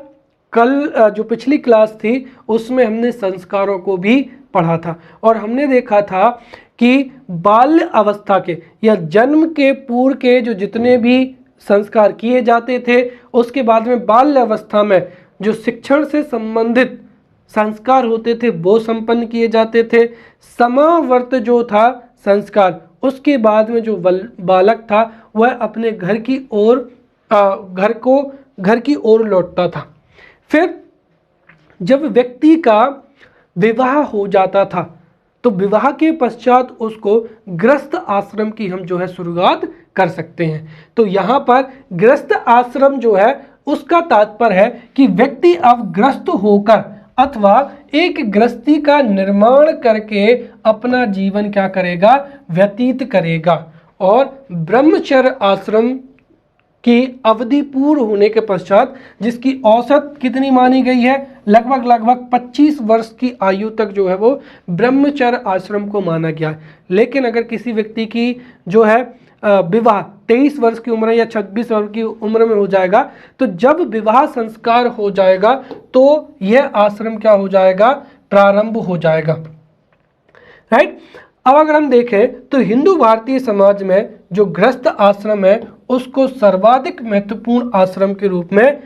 कल जो पिछली क्लास थी उसमें हमने संस्कारों को भी पढ़ा था और हमने देखा था कि बाल्य अवस्था के या जन्म के पूर्व के जो जितने भी संस्कार किए जाते थे उसके बाद में बाल्य अवस्था में जो शिक्षण से संबंधित संस्कार होते थे वो संपन्न किए जाते थे। समावर्त जो था संस्कार, उसके बाद में जो बालक था वह अपने घर की ओर लौटता था। फिर जब व्यक्ति का विवाह हो जाता था तो विवाह के पश्चात उसको गृहस्थ आश्रम की हम जो है शुरुआत कर सकते हैं। तो यहाँ पर गृहस्थ आश्रम जो है उसका तात्पर्य है कि व्यक्ति अब गृहस्थ होकर अथवा एक गृहस्थी का निर्माण करके अपना जीवन क्या करेगा, व्यतीत करेगा। और ब्रह्मचर्य आश्रम की अवधि पूर्ण होने के पश्चात जिसकी औसत कितनी मानी गई है, लगभग 25 वर्ष की आयु तक जो है वो ब्रह्मचर्य आश्रम को माना गया है। लेकिन अगर किसी व्यक्ति की जो है विवाह 23 वर्ष की उम्र या 26 वर्ष की उम्र में हो जाएगा तो जब विवाह संस्कार हो जाएगा तो यह आश्रम क्या हो जाएगा, प्रारंभ हो जाएगा, राइट। अब अगर हम देखें तो हिंदू भारतीय समाज में जो गृहस्थ आश्रम है उसको सर्वाधिक महत्वपूर्ण आश्रम के रूप में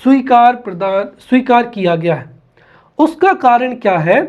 स्वीकार किया गया है। उसका कारण क्या है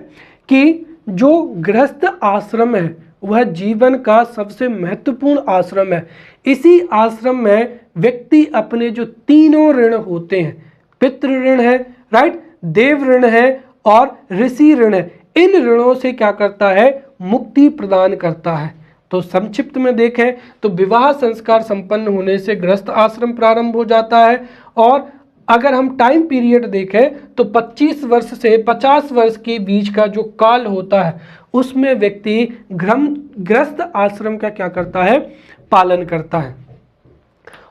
कि जो गृहस्थ आश्रम है वह जीवन का सबसे महत्वपूर्ण आश्रम है। इसी आश्रम में व्यक्ति अपने जो तीनों ऋण होते हैं, पितृ ऋण है, राइट, देव ऋण है और ऋषि ऋण है, इन ऋणों से क्या करता है, मुक्ति प्रदान करता है। तो संक्षिप्त में देखें तो विवाह संस्कार संपन्न होने से गृहस्थ आश्रम प्रारंभ हो जाता है और अगर हम टाइम पीरियड देखें तो 25 वर्ष से 50 वर्ष के बीच का जो काल होता है उसमें व्यक्ति गृहस्थ आश्रम का क्या करता है, पालन करता है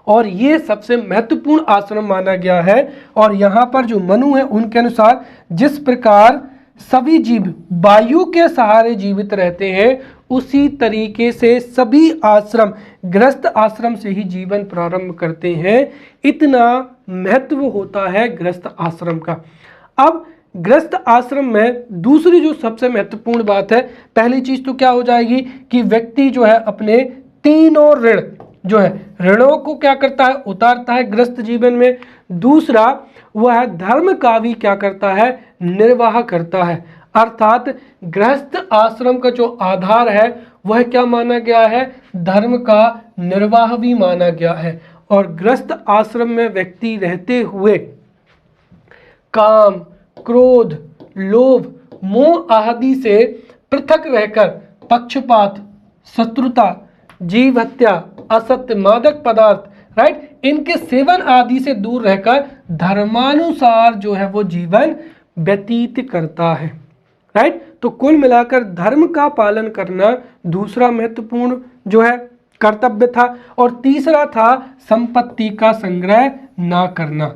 और ये सबसे महत्वपूर्ण आश्रम माना गया है। और यहाँ पर जो मनु है उनके अनुसार जिस प्रकार सभी जीव वायु के सहारे जीवित रहते हैं उसी तरीके से सभी आश्रम गृहस्थ आश्रम से ही जीवन प्रारंभ करते हैं। इतना महत्व होता है गृहस्थ आश्रम का। अब गृहस्थ आश्रम में दूसरी जो सबसे महत्वपूर्ण बात है, पहली चीज तो क्या हो जाएगी कि व्यक्ति जो है अपने तीनों ऋण जो है ऋणों को क्या करता है, उतारता है गृहस्थ जीवन में। दूसरा वह धर्म का भी क्या करता है, निर्वाह करता है। अर्थात गृहस्थ आश्रम का जो आधार है वह क्या माना गया है, धर्म का निर्वाह भी माना गया है। और गृहस्थ आश्रम में व्यक्ति रहते हुए काम, क्रोध, लोभ, मोह आदि से पृथक रहकर पक्षपात, शत्रुता, जीव हत्या, असत्य, मादक पदार्थ, राइट, इनके सेवन आदि से दूर रहकर धर्मानुसार जो है वो जीवन व्यतीत करता है, राइट। तो कुल मिलाकर धर्म का पालन करना दूसरा महत्वपूर्ण जो है कर्तव्य था और तीसरा था संपत्ति का संग्रह ना करना,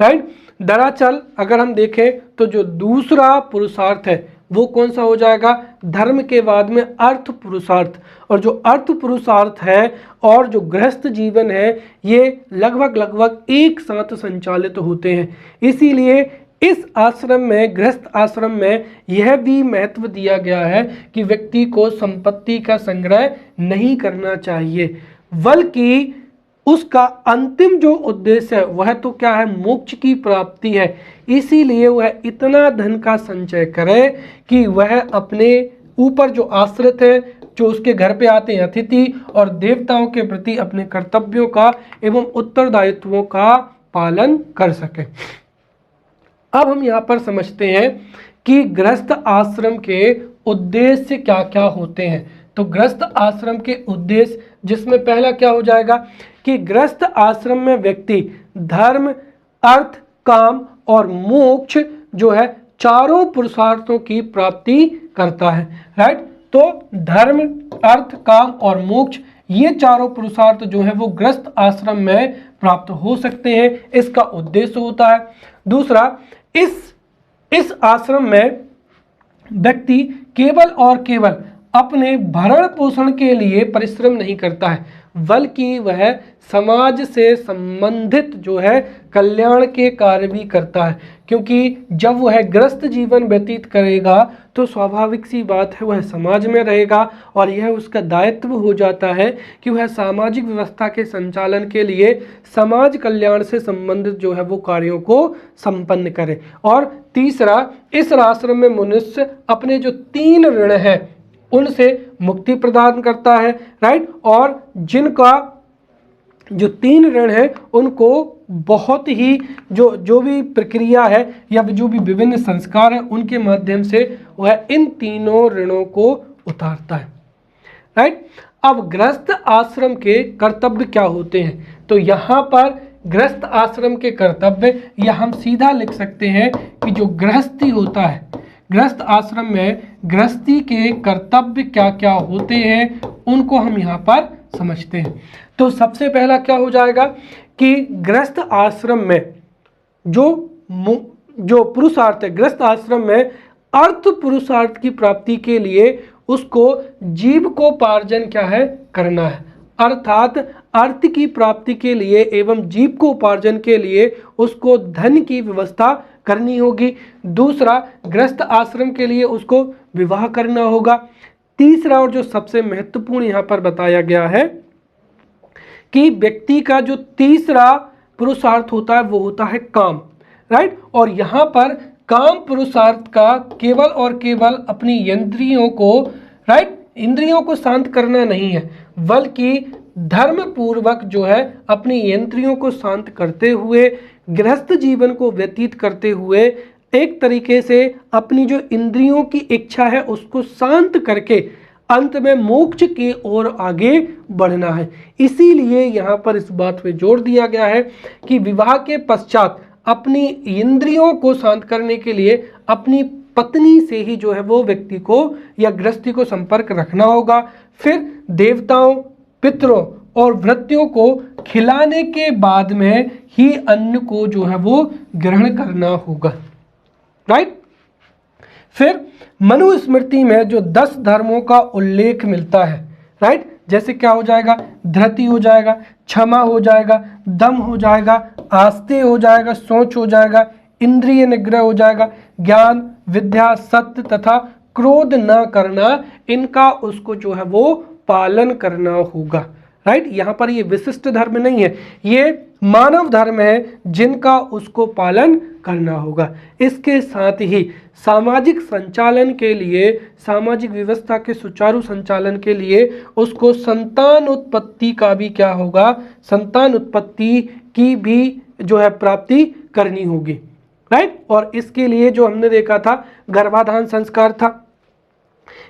राइट। दरअसल अगर हम देखें तो जो दूसरा पुरुषार्थ है वो कौन सा हो जाएगा, धर्म के बाद में अर्थ पुरुषार्थ। और जो अर्थ पुरुषार्थ है और जो गृहस्थ जीवन है ये लगभग एक साथ संचालित होते हैं। इसीलिए इस आश्रम में, गृहस्थ आश्रम में, यह भी महत्व दिया गया है कि व्यक्ति को संपत्ति का संग्रह नहीं करना चाहिए, बल्कि उसका अंतिम जो उद्देश्य है वह तो क्या है, मोक्ष की प्राप्ति है। इसीलिए वह इतना धन का संचय करे कि वह अपने ऊपर जो आश्रित है, जो उसके घर पे आते हैं अतिथि, और देवताओं के प्रति अपने कर्तव्यों का एवं उत्तरदायित्वों का पालन कर सके। अब हम यहाँ पर समझते हैं कि गृहस्थ आश्रम के उद्देश्य क्या क्या होते हैं। तो गृहस्थ आश्रम के उद्देश्य, जिसमें पहला क्या हो जाएगा कि गृहस्थ आश्रम में व्यक्ति धर्म, अर्थ, काम और मोक्ष जो है चारों पुरुषार्थों की प्राप्ति करता है। राइट। तो धर्म, अर्थ, काम और मोक्ष, ये चारों पुरुषार्थ जो है वो गृहस्थ आश्रम में प्राप्त हो सकते हैं, इसका उद्देश्य होता है। दूसरा, इस आश्रम में व्यक्ति केवल और केवल अपने भरण पोषण के लिए परिश्रम नहीं करता है, बल्कि वह समाज से संबंधित जो है कल्याण के कार्य भी करता है। क्योंकि जब वह गृहस्थ जीवन व्यतीत करेगा तो स्वाभाविक सी बात है वह समाज में रहेगा, और यह उसका दायित्व हो जाता है कि वह सामाजिक व्यवस्था के संचालन के लिए समाज कल्याण से संबंधित जो है वो कार्यों को संपन्न करे। और तीसरा, इस आश्रम में मनुष्य अपने जो 3 ऋण हैं उनसे मुक्ति प्रदान करता है। राइट। और जिनका जो 3 ऋण है उनको बहुत ही जो भी प्रक्रिया है या जो भी विभिन्न संस्कार है उनके माध्यम से वह इन तीनों ऋणों को उतारता है। राइट। अब गृहस्थ आश्रम के कर्तव्य क्या होते हैं, तो यहाँ पर गृहस्थ आश्रम के कर्तव्य या हम सीधा लिख सकते हैं कि जो गृहस्थी होता है, गृहस्थ आश्रम में गृहस्थी के कर्तव्य क्या क्या होते हैं उनको हम यहाँ पर समझते हैं। तो सबसे पहला क्या हो जाएगा कि गृहस्थ आश्रम में जो पुरुषार्थ है, गृहस्थ आश्रम में अर्थ पुरुषार्थ की प्राप्ति के लिए उसको जीविकोपार्जन क्या है, करना है। अर्थात अर्थ की प्राप्ति के लिए एवं जीविकोपार्जन के लिए उसको धन की व्यवस्था करनी होगी। दूसरा, गृहस्थ आश्रम के लिए उसको विवाह करना होगा। तीसरा और जो सबसे महत्वपूर्ण यहाँ पर बताया गया है कि व्यक्ति का जो तीसरा पुरुषार्थ होता है वो होता है काम। राइट। और यहाँ पर काम पुरुषार्थ का केवल और केवल अपनी इंद्रियों को, राइट, इंद्रियों को शांत करना नहीं है, बल्कि धर्म पूर्वक जो है अपनी इंद्रियों को शांत करते हुए, गृहस्थ जीवन को व्यतीत करते हुए एक तरीके से अपनी जो इंद्रियों की इच्छा है उसको शांत करके अंत में मोक्ष की ओर आगे बढ़ना है। इसीलिए यहाँ पर इस बात पे जोर दिया गया है कि विवाह के पश्चात अपनी इंद्रियों को शांत करने के लिए अपनी पत्नी से ही जो है वो व्यक्ति को या गृहस्थी को संपर्क रखना होगा। फिर देवताओं, पितरों और भृत्यों को खिलाने के बाद में ही अन्न को जो है वो ग्रहण करना होगा। राइट। फिर मनुस्मृति में जो 10 धर्मों का उल्लेख मिलता है, राइट, जैसे क्या हो जाएगा, धृति हो जाएगा, क्षमा हो जाएगा, दम हो जाएगा, आस्ते हो जाएगा, सोच हो जाएगा, इंद्रिय निग्रह हो जाएगा, ज्ञान, विद्या, सत्य तथा क्रोध न करना, इनका उसको जो है वो पालन करना होगा। राइट। यहाँ पर ये विशिष्ट धर्म नहीं है, ये मानव धर्म है जिनका उसको पालन करना होगा। इसके साथ ही सामाजिक संचालन के लिए, सामाजिक व्यवस्था के सुचारू संचालन के लिए उसको संतान उत्पत्ति का भी क्या होगा, संतान उत्पत्ति की भी जो है प्राप्ति करनी होगी। राइट। और इसके लिए जो हमने देखा था गर्भाधान संस्कार था।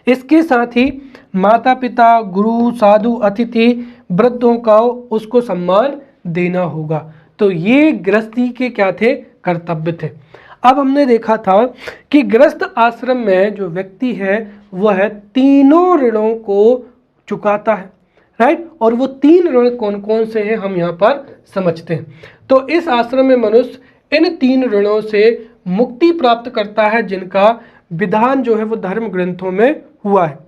इसके साथ ही माता पिता, गुरु, साधु, अतिथि, वृद्धों का उसको सम्मान देना होगा। तो ये गृहस्थी के क्या थे, कर्तव्य थे। अब हमने देखा था कि गृहस्थ आश्रम में जो व्यक्ति है वह तीनों ऋणों को चुकाता है। राइट। और वो 3 ऋण कौन कौन से हैं हम यहाँ पर समझते हैं। तो इस आश्रम में मनुष्य इन 3 ऋणों से मुक्ति प्राप्त करता है, जिनका विधान जो है वो धर्म ग्रंथों में हुआ है।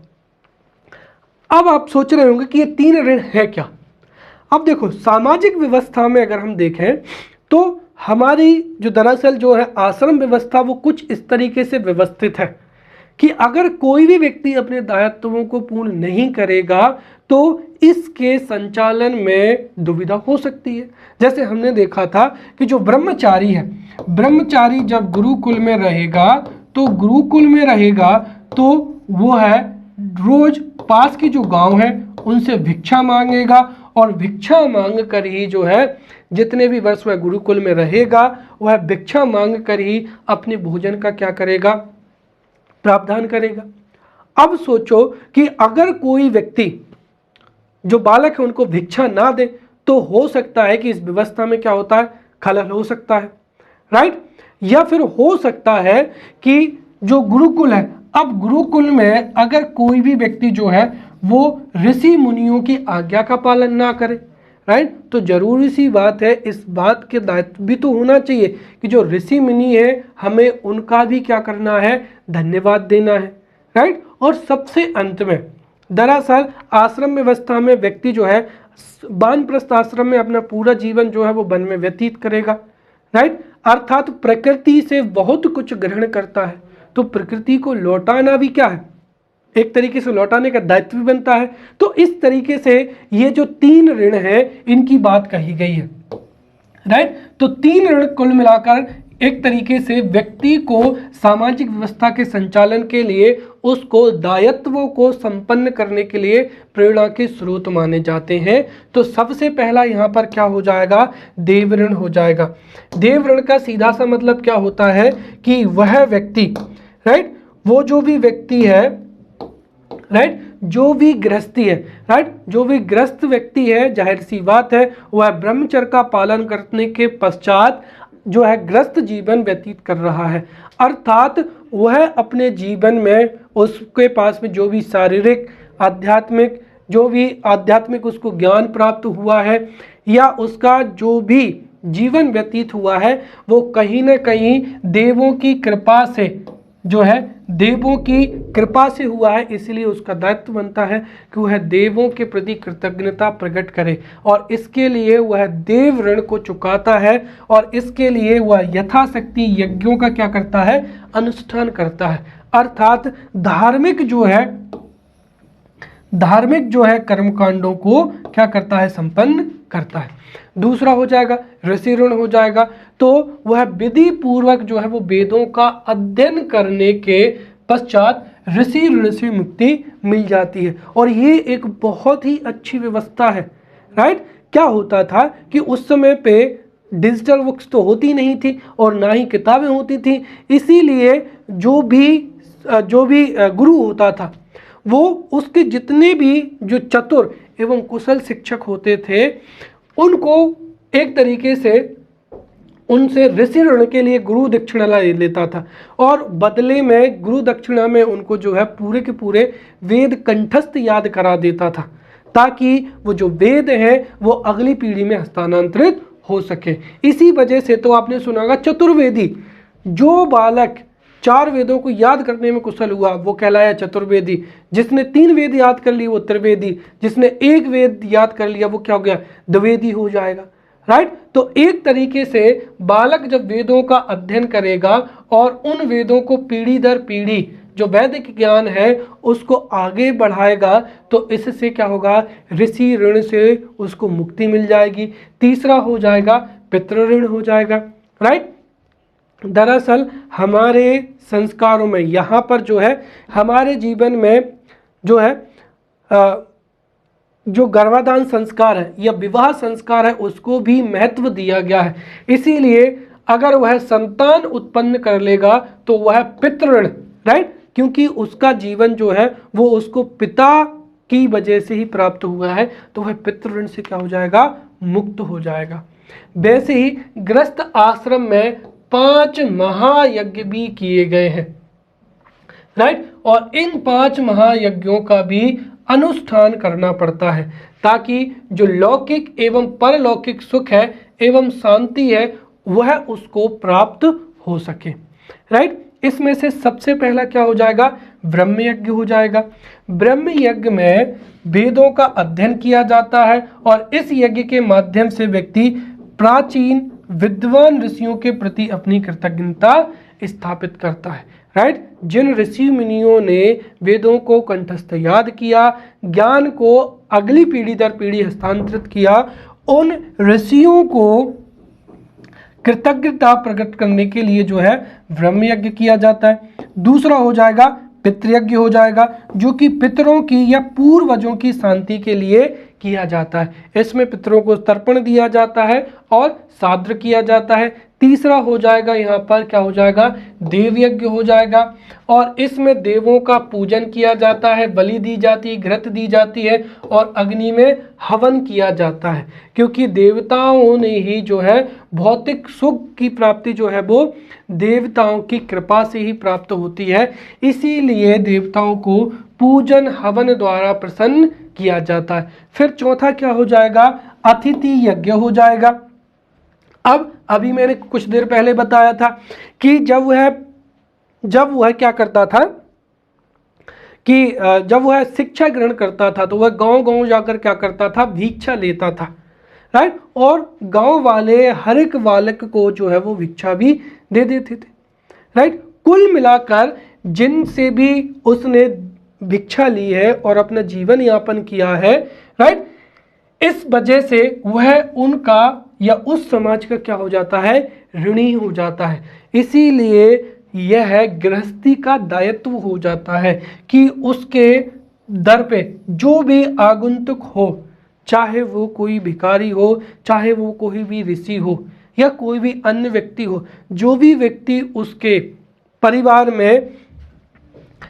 अब आप सोच रहे होंगे कि ये 3 ऋण है क्या। अब देखो, सामाजिक व्यवस्था में अगर हम देखें तो हमारी जो दरअसल जो है आश्रम व्यवस्था वो कुछ इस तरीके से व्यवस्थित है कि अगर कोई भी व्यक्ति अपने दायित्वों को पूर्ण नहीं करेगा तो इसके संचालन में दुविधा हो सकती है। जैसे हमने देखा था कि जो ब्रह्मचारी है, ब्रह्मचारी जब गुरुकुल में रहेगा तो वो है रोज पास के जो गांव है उनसे भिक्षा मांगेगा और भिक्षा मांग कर ही जो है जितने भी वर्ष वह गुरुकुल में रहेगा वह भिक्षा मांग कर ही अपने भोजन का क्या करेगा, प्रावधान करेगा। अब सोचो कि अगर कोई व्यक्ति जो बालक है उनको भिक्षा ना दे तो हो सकता है कि इस व्यवस्था में क्या होता है, खलल हो सकता है, राइट। या फिर हो सकता है कि जो गुरुकुल है, अब गुरुकुल में अगर कोई भी व्यक्ति जो है वो ऋषि मुनियों की आज्ञा का पालन ना करे, राइट, तो जरूरी सी बात है, इस बात के दायित्व भी तो होना चाहिए कि जो ऋषि मुनि है हमें उनका भी क्या करना है, धन्यवाद देना है, राइट। और सबसे अंत में दरअसल आश्रम व्यवस्था में व्यक्ति जो है वानप्रस्थ आश्रम में अपना पूरा जीवन जो है वो वन में व्यतीत करेगा, राइट, अर्थात प्रकृति से बहुत कुछ ग्रहण करता है। तो प्रकृति को लौटाना भी क्या है, एक तरीके से लौटाने का दायित्व भी बनता है। तो इस तरीके से ये जो 3 ऋण है इनकी बात कही गई है, राइट। तो 3 ऋण कुल मिलाकर एक तरीके से व्यक्ति को सामाजिक व्यवस्था के संचालन के लिए उसको दायित्वों को संपन्न करने के लिए प्रेरणा के स्रोत माने जाते हैं। तो सबसे पहला यहाँ पर क्या हो जाएगा, देव ऋण हो जाएगा। देव ऋण का सीधा सा मतलब क्या होता है कि वह व्यक्ति, राइट, वो जो भी व्यक्ति है, राइट, जो भी गृहस्थी है, राइट, जो भी ग्रस्त व्यक्ति है, जाहिर सी बात है वह ब्रह्मचर्य का पालन करने के पश्चात जो है ग्रस्त जीवन व्यतीत कर रहा है। अर्थात वह अपने जीवन में उसके पास में जो भी शारीरिक आध्यात्मिक उसको ज्ञान प्राप्त हुआ है या उसका जो भी जीवन व्यतीत हुआ है वो कहीं ना कहीं देवों की कृपा से जो है देवों की कृपा से हुआ है। इसलिए उसका दायित्व बनता है कि वह देवों के प्रति कृतज्ञता प्रकट करे और इसके लिए वह देव ऋण को चुकाता है और इसके लिए वह यथाशक्ति यज्ञों का क्या करता है, अनुष्ठान करता है। अर्थात धार्मिक जो है कर्मकांडों को क्या करता है, संपन्न करता है। दूसरा हो जाएगा ऋषि ऋण हो जाएगा। तो वह विधि पूर्वक जो है वो वेदों का अध्ययन करने के पश्चात ऋषि ऋण से मुक्ति मिल जाती है और ये एक बहुत ही अच्छी व्यवस्था है, राइट। क्या होता था कि उस समय पे डिजिटल बुक्स तो होती नहीं थी और ना ही किताबें होती थी, इसीलिए जो भी गुरु होता था वो उसके जितने भी जो चतुर एवं कुशल शिक्षक होते थे उनको एक तरीके से उनसे ऋषि ऋण के लिए गुरु दक्षिणा लेता था और बदले में गुरु दक्षिणा में उनको जो है पूरे के पूरे वेद कंठस्थ याद करा देता था ताकि वो जो वेद है वो अगली पीढ़ी में हस्तांतरित हो सके। इसी वजह से तो आपने सुना होगा चतुर्वेदी, जो बालक 4 वेदों को याद करने में कुशल हुआ वो कहलाया चतुर्वेदी, जिसने 3 वेद याद कर लिए वो त्रिवेदी, जिसने 1 वेद याद कर लिया वो क्या हो गया, द्विवेदी हो जाएगा, राइट। तो एक तरीके से बालक जब वेदों का अध्ययन करेगा और उन वेदों को पीढ़ी दर पीढ़ी जो वैदिक ज्ञान है उसको आगे बढ़ाएगा तो इससे क्या होगा, ऋषि ऋण से उसको मुक्ति मिल जाएगी। तीसरा हो जाएगा पितृ ऋण हो जाएगा, राइट। दरअसल हमारे संस्कारों में यहाँ पर जो है हमारे जीवन में जो है जो गर्भाधान संस्कार है या विवाह संस्कार है उसको भी महत्व दिया गया है। इसीलिए अगर वह संतान उत्पन्न कर लेगा तो वह पितृऋण, राइट, क्योंकि उसका जीवन जो है वो उसको पिता की वजह से ही प्राप्त हुआ है तो वह पितृऋण से क्या हो जाएगा, मुक्त हो जाएगा। वैसे ही ग्रस्त आश्रम में 5 महायज्ञ भी किए गए हैं, राइट, और इन 5 महायज्ञों का भी अनुष्ठान करना पड़ता है ताकि जो लौकिक एवं परलौकिक सुख है एवं शांति है वह उसको प्राप्त हो सके। राइट, इसमें से सबसे पहला क्या हो जाएगा, ब्रह्म यज्ञ हो जाएगा। ब्रह्म यज्ञ में वेदों का अध्ययन किया जाता है और इस यज्ञ के माध्यम से व्यक्ति प्राचीन विद्वान ऋषियों के प्रति अपनी कृतज्ञता स्थापित करता है। राइट, जिन ऋषि मुनियों ने वेदों को कंठस्थ याद किया, ज्ञान को अगली पीढ़ी दर पीढ़ी हस्तांतरित किया, उन ऋषियों को कृतज्ञता प्रकट करने के लिए जो है ब्रह्म यज्ञ किया जाता है। दूसरा हो जाएगा पितृयज्ञ हो जाएगा, जो कि पितरों की या पूर्वजों की शांति के लिए किया जाता है। इसमें पितरों को तर्पण दिया जाता है और श्राद्ध किया जाता है। तीसरा हो जाएगा यहाँ पर क्या हो जाएगा, देव यज्ञ हो जाएगा और इसमें देवों का पूजन किया जाता है, बलि दी जाती है, घृत दी जाती है और अग्नि में हवन किया जाता है, क्योंकि देवताओं ने ही जो है भौतिक सुख की प्राप्ति जो है वो देवताओं की कृपा से ही प्राप्त होती है। इसीलिए देवताओं को पूजन हवन द्वारा प्रसन्न किया जाता है। फिर चौथा क्या हो जाएगा, अतिथि यज्ञ हो जाएगा। अब अभी मैंने कुछ देर पहले बताया था कि जब वह क्या करता था कि जब वह शिक्षा ग्रहण करता था तो वह गांव-गांव जाकर क्या करता था, भिक्षा लेता था। राइट, और गांव वाले हर एक बालक को जो है वो भिक्षा भी दे देते थे। राइट, कुल मिलाकर जिनसे भी उसने भिक्षा ली है और अपना जीवन यापन किया है, राइट, इस वजह से वह उनका या उस समाज का क्या हो जाता है, ऋणी हो जाता है। इसीलिए यह गृहस्थी का दायित्व हो जाता है कि उसके दर पे जो भी आगंतुक हो, चाहे वो कोई भिखारी हो, चाहे वो कोई भी ऋषि हो या कोई भी अन्य व्यक्ति हो, जो भी व्यक्ति उसके परिवार में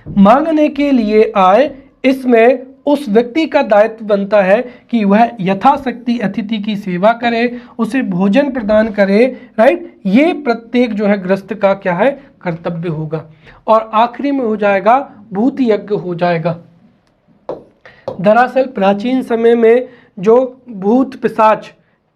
मांगने के लिए आए, इसमें उस व्यक्ति का दायित्व बनता है कि वह यथाशक्ति अतिथि की सेवा करे, उसे भोजन प्रदान करे। राइट, ये प्रत्येक जो है गृहस्थ का क्या है, कर्तव्य होगा। और आखिरी में हो जाएगा भूत यज्ञ हो जाएगा। दरअसल प्राचीन समय में जो भूत पिशाच,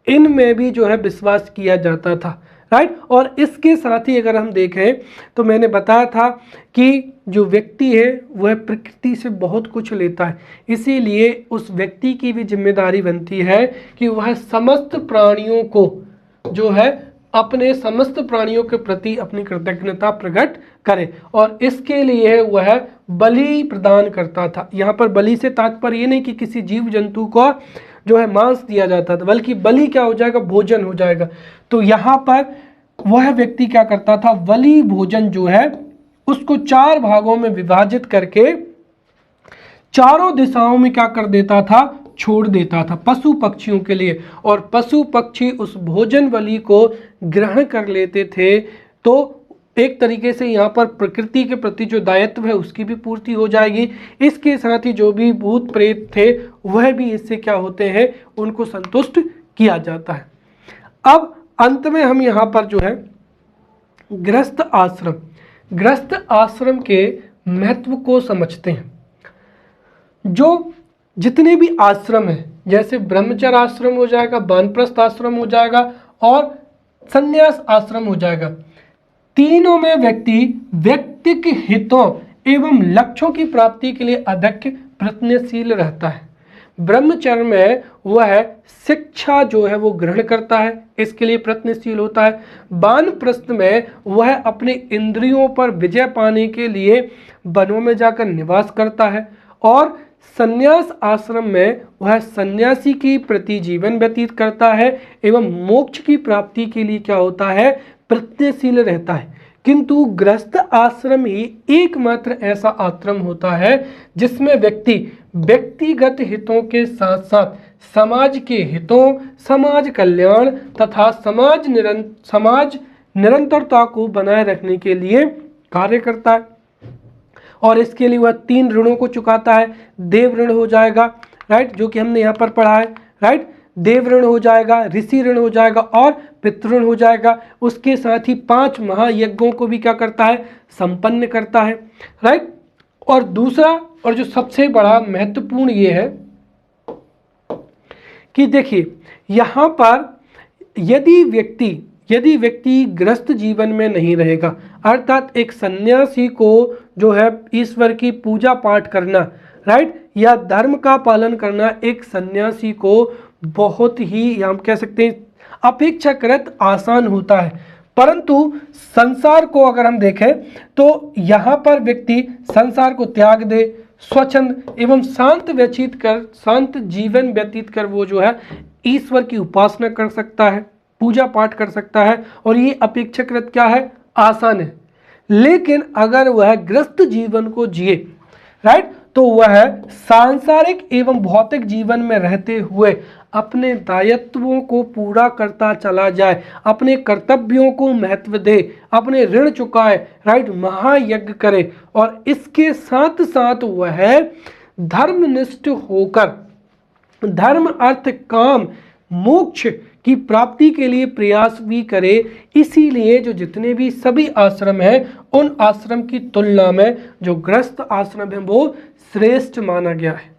इनमें भी जो है विश्वास किया जाता था। राइट, और इसके साथ ही अगर हम देखें तो मैंने बताया था कि जो व्यक्ति है वह प्रकृति से बहुत कुछ लेता है, इसीलिए उस व्यक्ति की भी जिम्मेदारी बनती है कि वह समस्त प्राणियों को जो है अपने समस्त प्राणियों के प्रति अपनी कृतज्ञता प्रकट करे और इसके लिए वह बलि प्रदान करता था। यहाँ पर बलि से तात्पर्य ये नहीं कि किसी जीव जंतु को जो है मांस दिया जाता था, बल्कि बलि क्या हो जाएगा, भोजन हो जाएगा। तो यहाँ पर वह व्यक्ति क्या करता था, बलि भोजन जो है उसको 4 भागों में विभाजित करके चारों दिशाओं में क्या कर देता था, छोड़ देता था पशु पक्षियों के लिए, और पशु पक्षी उस भोजन बलि को ग्रहण कर लेते थे। तो एक तरीके से यहाँ पर प्रकृति के प्रति जो दायित्व है उसकी भी पूर्ति हो जाएगी। इसके साथ ही जो भी भूत प्रेत थे वह भी इससे क्या होते हैं, उनको संतुष्ट किया जाता है। अब अंत में हम यहाँ पर जो है गृहस्थ आश्रम के महत्व को समझते हैं। जो जितने भी आश्रम हैं, जैसे ब्रह्मचर्य आश्रम हो जाएगा, वानप्रस्थ आश्रम हो जाएगा और संन्यास आश्रम हो जाएगा, तीनों में व्यक्तिक हितों एवं लक्ष्यों की प्राप्ति के लिए अधिक प्रयत्नशील रहता है। ब्रह्मचर्य में वह शिक्षा जो है वो ग्रहण करता है, इसके लिए प्रयत्नशील होता है। वानप्रस्थ में वह अपने इंद्रियों पर विजय पाने के लिए वनों में जाकर निवास करता है और संन्यास आश्रम में वह सन्यासी की प्रति जीवन व्यतीत करता है एवं मोक्ष की प्राप्ति के लिए क्या होता है, प्रयत्नशील रहता है। किंतु गृहस्थ आश्रम ही एकमात्र ऐसा आश्रम होता है जिसमें व्यक्ति व्यक्तिगत हितों के साथ साथ समाज के हितों, समाज कल्याण तथा समाज निरंतरता को बनाए रखने के लिए कार्य करता है और इसके लिए वह 3 ऋणों को चुकाता है। देव ऋण हो जाएगा, राइट, जो कि हमने यहाँ पर पढ़ा है, राइट, देव ऋण हो जाएगा, ऋषि ऋण हो जाएगा और पितृ ऋण हो जाएगा। उसके साथ ही 5 महायज्ञों को भी क्या करता है, संपन्न करता है, राइट। और दूसरा और जो सबसे बड़ा महत्वपूर्ण ये है कि देखिए यहाँ पर यदि व्यक्ति यदि व्यक्ति गृहस्थ जीवन में नहीं रहेगा, अर्थात एक सन्यासी को जो है ईश्वर की पूजा पाठ करना, राइट, या धर्म का पालन करना एक सन्यासी को बहुत ही, हम कह सकते हैं, अपेक्षाकृत आसान होता है। परंतु संसार को अगर हम देखें तो यहाँ पर व्यक्ति संसार को त्याग दे, स्वच्छंद एवं शांत जीवन व्यतीत कर वो जो है ईश्वर की उपासना कर सकता है, पूजा पाठ कर सकता है, और ये अपेक्षाकृत क्या है, आसान है। लेकिन अगर वह गृहस्थ जीवन को जिए, राइट, तो वह सांसारिक एवं भौतिक जीवन में रहते हुए अपने दायित्वों को पूरा करता चला जाए, अपने कर्तव्यों को महत्व दे, अपने ऋण चुकाए, राइट, महायज्ञ करे, और इसके साथ साथ वह धर्मनिष्ठ होकर धर्म अर्थ काम मोक्ष की प्राप्ति के लिए प्रयास भी करे। इसीलिए जो जितने भी सभी आश्रम हैं उन आश्रम की तुलना में जो गृहस्थ आश्रम है वो श्रेष्ठ माना गया है,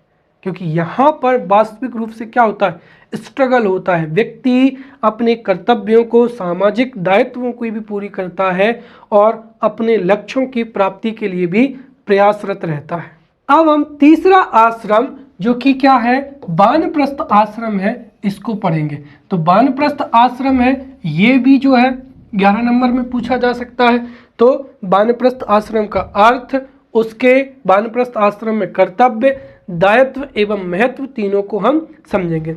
क्योंकि यहाँ पर वास्तविक रूप से क्या होता है, स्ट्रगल होता है। व्यक्ति अपने कर्तव्यों को, सामाजिक दायित्वों को भी पूरी करता है और अपने लक्ष्यों की प्राप्ति के लिए भी प्रयासरत रहता है। अब हम तीसरा आश्रम जो कि क्या है, वानप्रस्थ आश्रम है, इसको पढ़ेंगे। तो वानप्रस्थ आश्रम है, ये भी जो है 11 नंबर में पूछा जा सकता है। तो वानप्रस्थ आश्रम का अर्थ, उसके वानप्रस्थ आश्रम में कर्तव्य, दायित्व एवं महत्व तीनों को हम समझेंगे।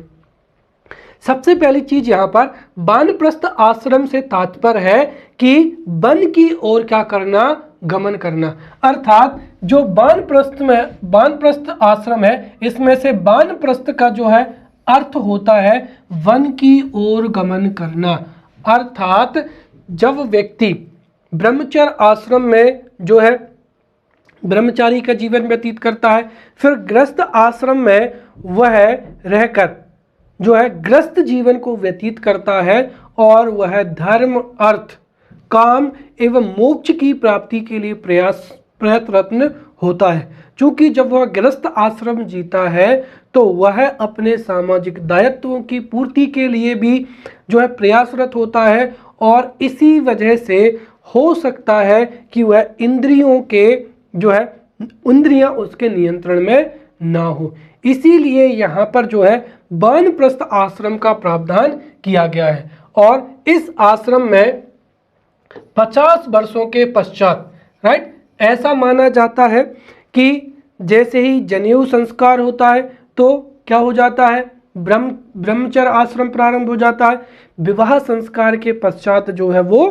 सबसे पहली चीज यहाँ पर वानप्रस्थ आश्रम से तात्पर्य है कि वन की ओर क्या करना, गमन करना। अर्थात जो वानप्रस्थ आश्रम है, इसमें से वानप्रस्थ का जो है अर्थ होता है वन की ओर गमन करना। अर्थात जब व्यक्ति ब्रह्मचर्य आश्रम में जो है ब्रह्मचारी का जीवन व्यतीत करता है, फिर गृहस्थ आश्रम में वह रहकर जो है गृहस्थ जीवन को व्यतीत करता है और वह धर्म अर्थ काम एवं मोक्ष की प्राप्ति के लिए प्रयत्न होता है। क्योंकि जब वह गृहस्थ आश्रम जीता है तो वह अपने सामाजिक दायित्वों की पूर्ति के लिए भी जो है प्रयासरत होता है, और इसी वजह से हो सकता है कि वह इंद्रियां उसके नियंत्रण में ना हो। इसीलिए यहाँ पर जो है वानप्रस्थ आश्रम का प्रावधान किया गया है, और इस आश्रम में 50 वर्षों के पश्चात, राइट, ऐसा माना जाता है कि जैसे ही जनेऊ संस्कार होता है तो क्या हो जाता है, ब्रह्मचर्य आश्रम प्रारंभ हो जाता है। विवाह संस्कार के पश्चात जो है वो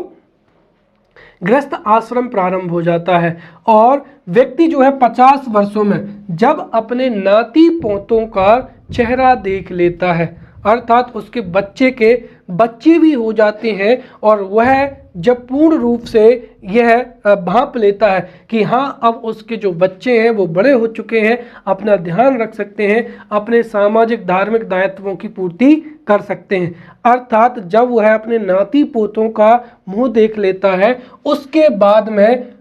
गृहस्थ आश्रम प्रारंभ हो जाता है, और व्यक्ति जो है 50 वर्षों में जब अपने नाती पोतों का चेहरा देख लेता है, अर्थात उसके बच्चे भी हो जाते हैं, और वह जब पूर्ण रूप से यह भांप लेता है कि हाँ अब उसके जो बच्चे हैं वो बड़े हो चुके हैं, अपना ध्यान रख सकते हैं, अपने सामाजिक धार्मिक दायित्वों की पूर्ति कर सकते हैं, अर्थात जब वह अपने नाती पोतों का मुंह देख लेता है, उसके बाद में,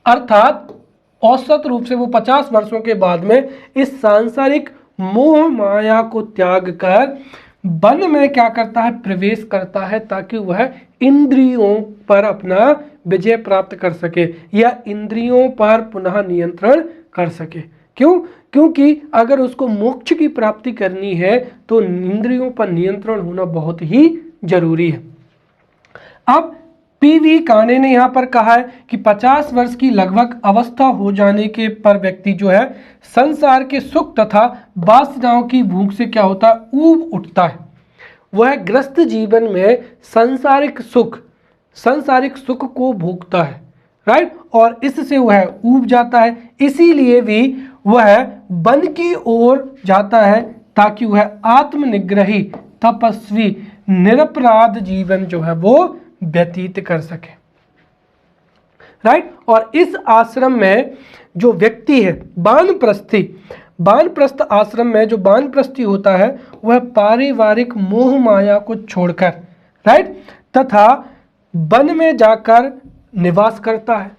अर्थात औसत रूप से वो 50 वर्षों के बाद में इस सांसारिक मोह माया को त्याग कर वन में क्या करता है, प्रवेश करता है, ताकि वह इंद्रियों पर अपना विजय प्राप्त कर सके या इंद्रियों पर पुनः नियंत्रण कर सके। क्यों? क्योंकि अगर उसको मोक्ष की प्राप्ति करनी है तो इंद्रियों पर नियंत्रण होना बहुत ही जरूरी है। अब पीवी काने ने यहाँ पर कहा है कि 50 वर्ष की लगभग अवस्था हो जाने के पर व्यक्ति जो है संसार के सुख तथा वासनाओं की भूख से क्या होता है, ऊब उठता है। वह गृहस्थ जीवन में सांसारिक सुख को भोगता है, राइट, और इससे वह ऊब जाता है। इसीलिए भी वह वन की ओर जाता है ताकि वह आत्मनिग्रही तपस्वी निरपराध जीवन जो है वो व्यतीत कर सके, राइट। और इस आश्रम में जो व्यक्ति है वानप्रस्थ आश्रम में जो वानप्रस्थी होता है वह पारिवारिक मोह माया को छोड़कर, राइट, तथा वन में जाकर निवास करता है,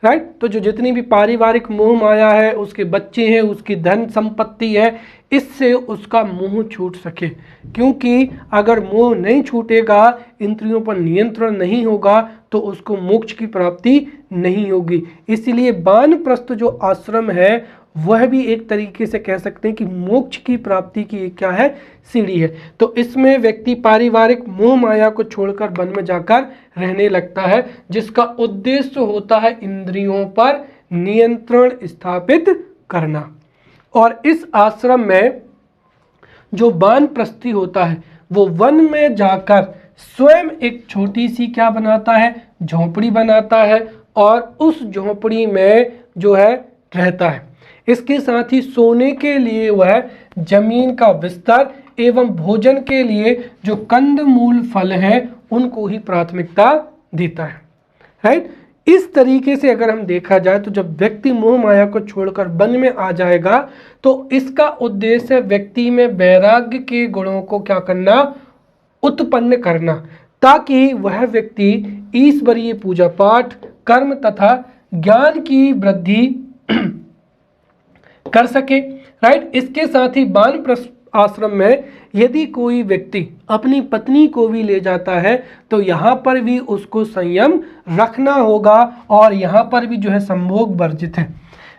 राइट। तो जो जितनी भी पारिवारिक मोह माया है, उसके बच्चे हैं, उसकी धन संपत्ति है, इससे उसका मोह छूट सके। क्योंकि अगर मोह नहीं छूटेगा, इंद्रियों पर नियंत्रण नहीं होगा, तो उसको मोक्ष की प्राप्ति नहीं होगी। इसीलिए वानप्रस्थ जो आश्रम है वह भी एक तरीके से कह सकते हैं कि मोक्ष की प्राप्ति की क्या है, सीढ़ी है। तो इसमें व्यक्ति पारिवारिक मोह माया को छोड़कर वन में जाकर रहने लगता है, जिसका उद्देश्य होता है इंद्रियों पर नियंत्रण स्थापित करना। और इस आश्रम में जो वानप्रस्थी होता है वो वन में जाकर स्वयं एक छोटी सी क्या बनाता है, झोंपड़ी बनाता है, और उस झोंपड़ी में जो है रहता है। इसके साथ ही सोने के लिए वह जमीन का बिस्तर एवं भोजन के लिए जो कंदमूल फल है उनको ही प्राथमिकता देता है, राइट। इस तरीके से अगर हम देखा जाए तो जब व्यक्ति मोह माया को छोड़कर वन में आ जाएगा तो इसका उद्देश्य व्यक्ति में वैराग्य के गुणों को क्या करना, उत्पन्न करना, ताकि वह व्यक्ति ईश्वरीय पूजा पाठ, कर्म तथा ज्ञान की वृद्धि कर सके, राइट। इसके साथ ही वानप्रस्थ आश्रम में यदि कोई व्यक्ति अपनी पत्नी को भी ले जाता है तो यहाँ पर भी उसको संयम रखना होगा, और यहाँ पर भी जो है संभोग वर्जित है,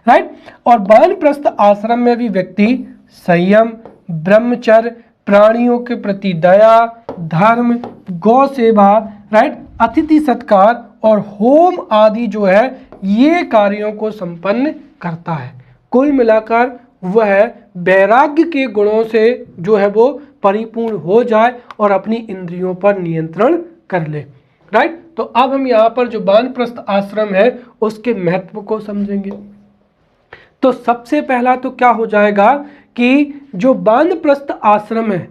राइट। और वानप्रस्थ आश्रम में भी व्यक्ति संयम, ब्रह्मचर्य, प्राणियों के प्रति दया, धर्म, गौ सेवा, राइट, अतिथि सत्कार और होम आदि जो है ये कार्यों को संपन्न करता है। कुल मिलाकर वह वैराग्य के गुणों से जो है वो परिपूर्ण हो जाए और अपनी इंद्रियों पर नियंत्रण कर ले, राइट। तो अब हम यहाँ पर जो वानप्रस्थ आश्रम है उसके महत्व को समझेंगे। तो सबसे पहला तो क्या हो जाएगा कि जो वानप्रस्थ आश्रम है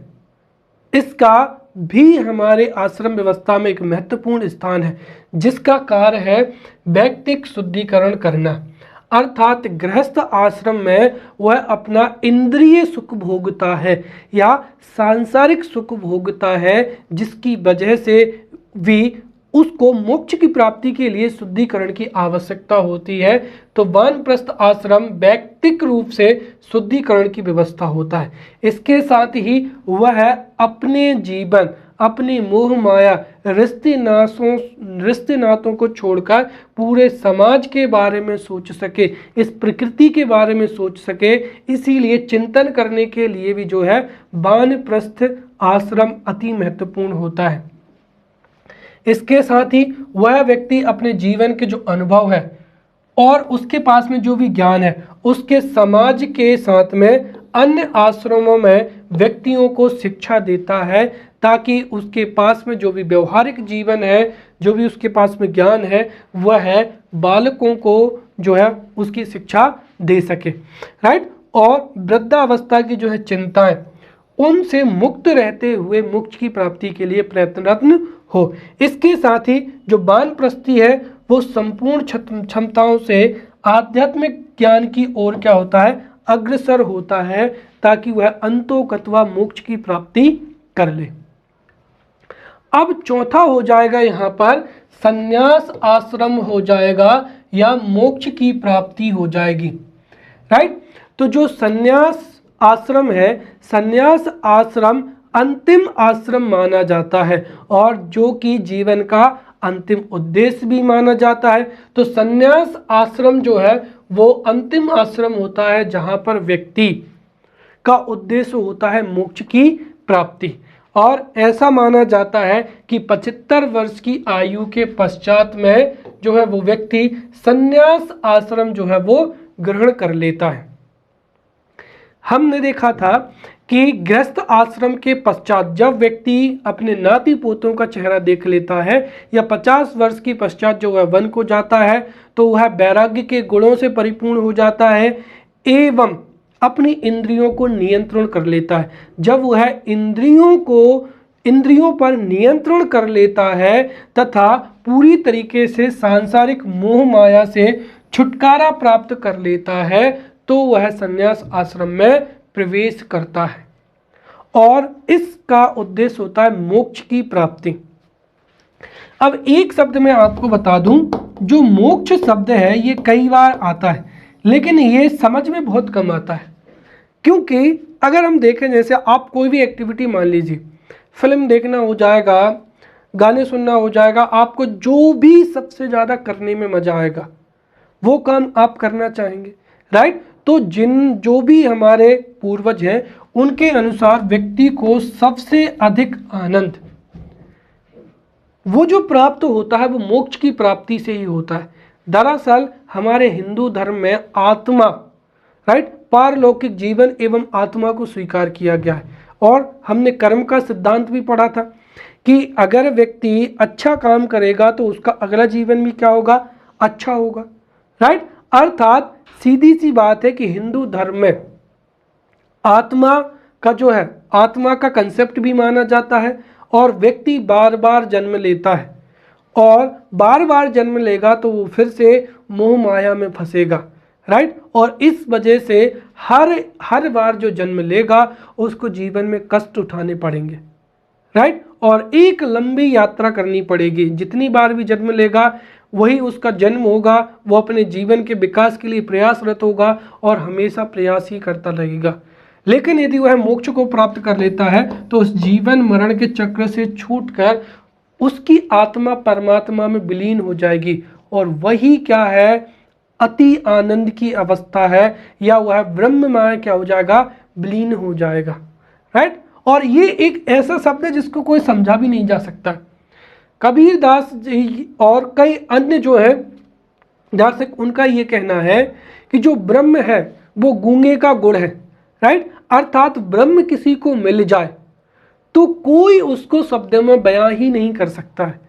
इसका भी हमारे आश्रम व्यवस्था में एक महत्वपूर्ण स्थान है, जिसका कार्य है व्यक्तिक शुद्धिकरण करना। अर्थात गृहस्थ आश्रम में वह अपना इंद्रिय सुख भोगता है या सांसारिक सुख भोगता है, जिसकी वजह से भी उसको मोक्ष की प्राप्ति के लिए शुद्धिकरण की आवश्यकता होती है। तो वानप्रस्थ आश्रम व्यक्तिक रूप से शुद्धिकरण की व्यवस्था होता है। इसके साथ ही वह अपने जीवन, अपनी मोह माया, रिश्ते नातों को छोड़कर पूरे समाज के बारे में सोच सके, इस प्रकृति के बारे में सोच सके, इसीलिए चिंतन करने के लिए भी जो है वानप्रस्थ आश्रम अति महत्वपूर्ण होता है। इसके साथ ही वह व्यक्ति अपने जीवन के जो अनुभव है और उसके पास में जो भी ज्ञान है उसके समाज के साथ में अन्य आश्रमों में व्यक्तियों को शिक्षा देता है, ताकि उसके पास में जो भी व्यवहारिक जीवन है, जो भी उसके पास में ज्ञान है, वह बालकों को जो है उसकी शिक्षा दे सके, राइट। और वृद्धावस्था की जो है चिंताएं उनसे मुक्त रहते हुए मोक्ष की प्राप्ति के लिए प्रयत्नरत हो। इसके साथ ही जो वानप्रस्थी है वो संपूर्ण क्षमताओं से आध्यात्मिक ज्ञान की ओर क्या होता है, अग्रसर होता है, ताकि वह अंतोगत्वा मोक्ष की प्राप्ति कर ले। अब चौथा हो जाएगा यहाँ पर संन्यास आश्रम हो जाएगा या मोक्ष की प्राप्ति हो जाएगी, राइट। तो जो संन्यास आश्रम है, संन्यास आश्रम अंतिम आश्रम माना जाता है और जो कि जीवन का अंतिम उद्देश्य भी माना जाता है। तो संन्यास आश्रम जो है वो अंतिम आश्रम होता है जहाँ पर व्यक्ति का उद्देश्य होता है मोक्ष की प्राप्ति, और ऐसा माना जाता है कि 75 वर्ष की आयु के पश्चात में जो है वो व्यक्ति संन्यास आश्रम जो है वो ग्रहण कर लेता है। हमने देखा था कि गृहस्थ आश्रम के पश्चात जब व्यक्ति अपने नाती पोतों का चेहरा देख लेता है या 50 वर्ष के पश्चात जो वह वन को जाता है तो वह वैराग्य के गुणों से परिपूर्ण हो जाता है एवं अपनी इंद्रियों को नियंत्रण कर लेता है। जब वह इंद्रियों पर नियंत्रण कर लेता है तथा पूरी तरीके से सांसारिक मोह माया से छुटकारा प्राप्त कर लेता है तो वह संन्यास आश्रम में प्रवेश करता है, और इसका उद्देश्य होता है मोक्ष की प्राप्ति। अब एक शब्द में आपको बता दूं जो मोक्ष शब्द है ये कई बार आता है, लेकिन ये समझ में बहुत कम आता है। क्योंकि अगर हम देखें, जैसे आप कोई भी एक्टिविटी मान लीजिए, फिल्म देखना हो जाएगा, गाने सुनना हो जाएगा, आपको जो भी सबसे ज़्यादा करने में मज़ा आएगा वो काम आप करना चाहेंगे, राइट। तो जो भी हमारे पूर्वज हैं उनके अनुसार व्यक्ति को सबसे अधिक आनंद वो जो प्राप्त होता है वो मोक्ष की प्राप्ति से ही होता है। दरअसल हमारे हिंदू धर्म में आत्मा, राइट, पारलौकिक जीवन एवं आत्मा को स्वीकार किया गया है। और हमने कर्म का सिद्धांत भी पढ़ा था कि अगर व्यक्ति अच्छा काम करेगा तो उसका अगला जीवन भी क्या होगा, अच्छा होगा, राइट। अर्थात सीधी सी बात है कि हिंदू धर्म में आत्मा का जो है, आत्मा का कंसेप्ट भी माना जाता है और व्यक्ति बार बार जन्म लेता है और बार बार जन्म लेगा तो वो फिर से मोह माया में फंसेगा, राइट। और इस वजह से हर बार जो जन्म लेगा उसको जीवन में कष्ट उठाने पड़ेंगे, राइट। और एक लंबी यात्रा करनी पड़ेगी। जितनी बार भी जन्म लेगा वही उसका जन्म होगा, वो अपने जीवन के विकास के लिए प्रयासरत होगा और हमेशा प्रयास ही करता रहेगा। लेकिन यदि वह मोक्ष को प्राप्त कर लेता है तो उस जीवन मरण के चक्र से छूटकर उसकी आत्मा परमात्मा में विलीन हो जाएगी और वही क्या है, अति आनंद की अवस्था है, या वह ब्रह्म में क्या हो जाएगा, विलीन हो जाएगा, राइट। और ये एक ऐसा शब्द है जिसको कोई समझा भी नहीं जा सकता। कबीर दास जी और कई अन्य जो है दार्शनिक, उनका ये कहना है कि जो ब्रह्म है वो गूंगे का गुड़ है, राइट। अर्थात ब्रह्म किसी को मिल जाए तो कोई उसको शब्दों में बयां ही नहीं कर सकता है,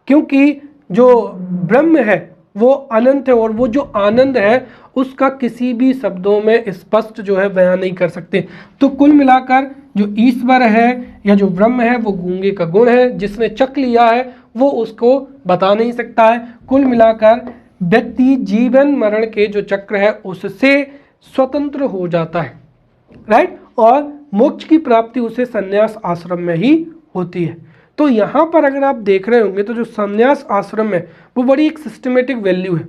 क्योंकि जो ब्रह्म है वो अनंत है और वो जो आनंद है उसका किसी भी शब्दों में स्पष्ट जो है बयां नहीं कर सकते। तो कुल मिलाकर जो ईश्वर है या जो ब्रह्म है वो गूंगे का गुण है, जिसने चख लिया है वो उसको बता नहीं सकता है। कुल मिलाकर व्यक्ति जीवन मरण के जो चक्र है उससे स्वतंत्र हो जाता है, राइट। और मोक्ष की प्राप्ति उसे संन्यास आश्रम में ही होती है। तो यहाँ पर अगर आप देख रहे होंगे तो जो संन्यास आश्रम है वो बड़ी एक सिस्टमेटिक वैल्यू है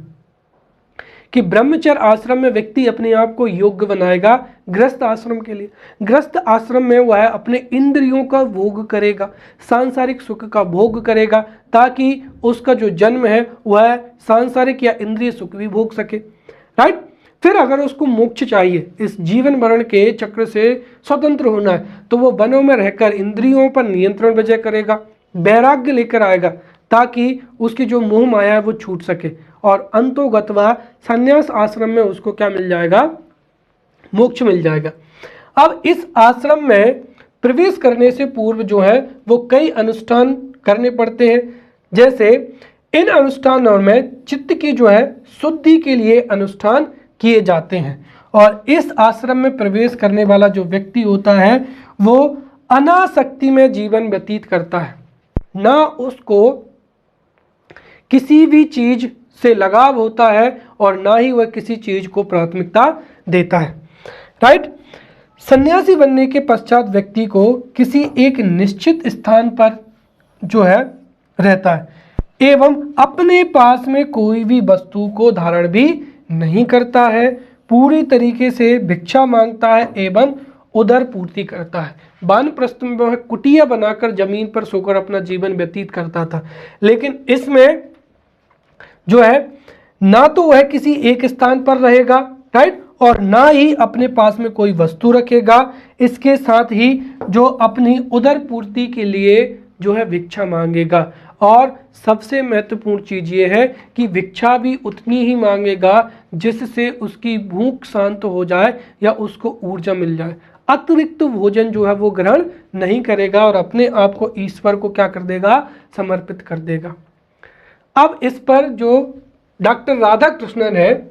कि ब्रह्मचर्य आश्रम में व्यक्ति अपने आप को योग्य बनाएगा गृहस्थ आश्रम के लिए। गृहस्थ आश्रम में वह अपने इंद्रियों का भोग करेगा, सांसारिक सुख का भोग करेगा, ताकि उसका जो जन्म है वह सांसारिक या इंद्रिय सुख भी भोग सके, राइट। फिर अगर उसको मोक्ष चाहिए, इस जीवन मरण के चक्र से स्वतंत्र होना है, तो वो वनों में रहकर इंद्रियों पर नियंत्रण विजय करेगा, वैराग्य लेकर आएगा ताकि उसकी जो मोह माया है वो छूट सके और अंतोगत्वा संन्यास आश्रम में उसको क्या मिल जाएगा, मोक्ष मिल जाएगा। अब इस आश्रम में प्रवेश करने से पूर्व जो है वो कई अनुष्ठान करने पड़ते हैं। जैसे इन अनुष्ठानों में चित्त की जो है शुद्धि के लिए अनुष्ठान किए जाते हैं और इस आश्रम में प्रवेश करने वाला जो व्यक्ति होता है वो अनासक्ति में जीवन व्यतीत करता है, ना उसको किसी भी चीज से लगाव होता है और ना ही वह किसी चीज को प्राथमिकता देता है, राइट। सन्यासी बनने के पश्चात व्यक्ति को किसी एक निश्चित स्थान पर जो है रहता है एवं अपने पास में कोई भी वस्तु को धारण भी नहीं करता है, पूरी तरीके से भिक्षा मांगता है एवं उदर पूर्ति करता है। वानप्रस्थ में वह कुटिया बनाकर जमीन पर सोकर अपना जीवन व्यतीत करता था, लेकिन इसमें जो है ना तो वह किसी एक स्थान पर रहेगा, राइट, और ना ही अपने पास में कोई वस्तु रखेगा। इसके साथ ही जो अपनी उदर पूर्ति के लिए जो है भिक्षा मांगेगा और सबसे महत्वपूर्ण चीज ये है कि भिक्षा भी उतनी ही मांगेगा जिससे उसकी भूख शांत हो जाए या उसको ऊर्जा मिल जाए। अतिरिक्त भोजन जो है वो ग्रहण नहीं करेगा और अपने आप को ईश्वर को क्या कर देगा, समर्पित कर देगा। अब इस पर जो डॉक्टर राधा कृष्णन है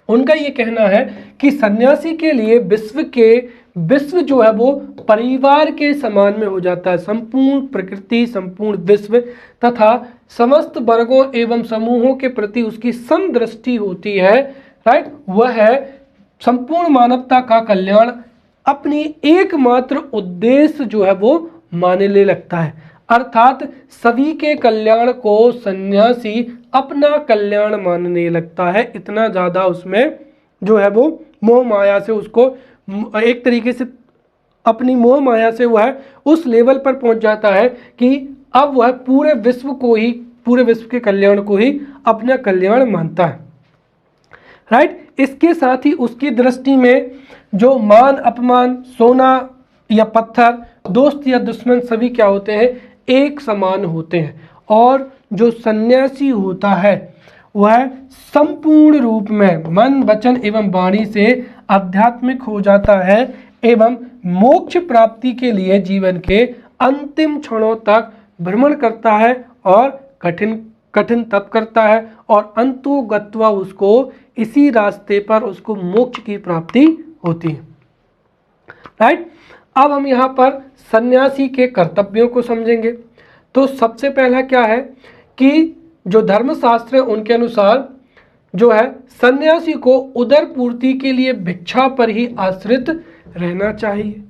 उनका ये कहना है कि सन्यासी के लिए विश्व जो है वो परिवार के समान में हो जाता है। संपूर्ण प्रकृति, संपूर्ण विश्व तथा समस्त वर्गों एवं समूहों के प्रति उसकी समदृष्टि होती है, राइट। वह है संपूर्ण मानवता का कल्याण अपनी एकमात्र उद्देश्य जो है वो मानने लगता है। अर्थात सभी के कल्याण को सन्यासी अपना कल्याण मानने लगता है। इतना ज़्यादा उसमें जो है वो मोह माया से उसको एक तरीके से अपनी मोह माया से वह उस लेवल पर पहुंच जाता है कि अब वह पूरे विश्व के कल्याण को ही अपना कल्याण मानता है। राइट। इसके साथ ही उसकी दृष्टि में जो मान अपमान, सोना या पत्थर, दोस्त या दुश्मन सभी क्या होते हैं, एक समान होते हैं। और जो सन्यासी होता है वह संपूर्ण रूप में मन, वचन एवं वाणी से आध्यात्मिक हो जाता है एवं मोक्ष प्राप्ति के लिए जीवन के अंतिम क्षणों तक भ्रमण करता है और कठिन तप करता है और अंतोगत्वा उसको इसी रास्ते पर उसको मोक्ष की प्राप्ति होती है। राइट। अब हम यहाँ पर सन्यासी के कर्तव्यों को समझेंगे। तो सबसे पहला क्या है कि जो धर्मशास्त्र है उनके अनुसार जो है सन्यासी को उदर पूर्ति के लिए भिक्षा पर ही आश्रित रहना चाहिए।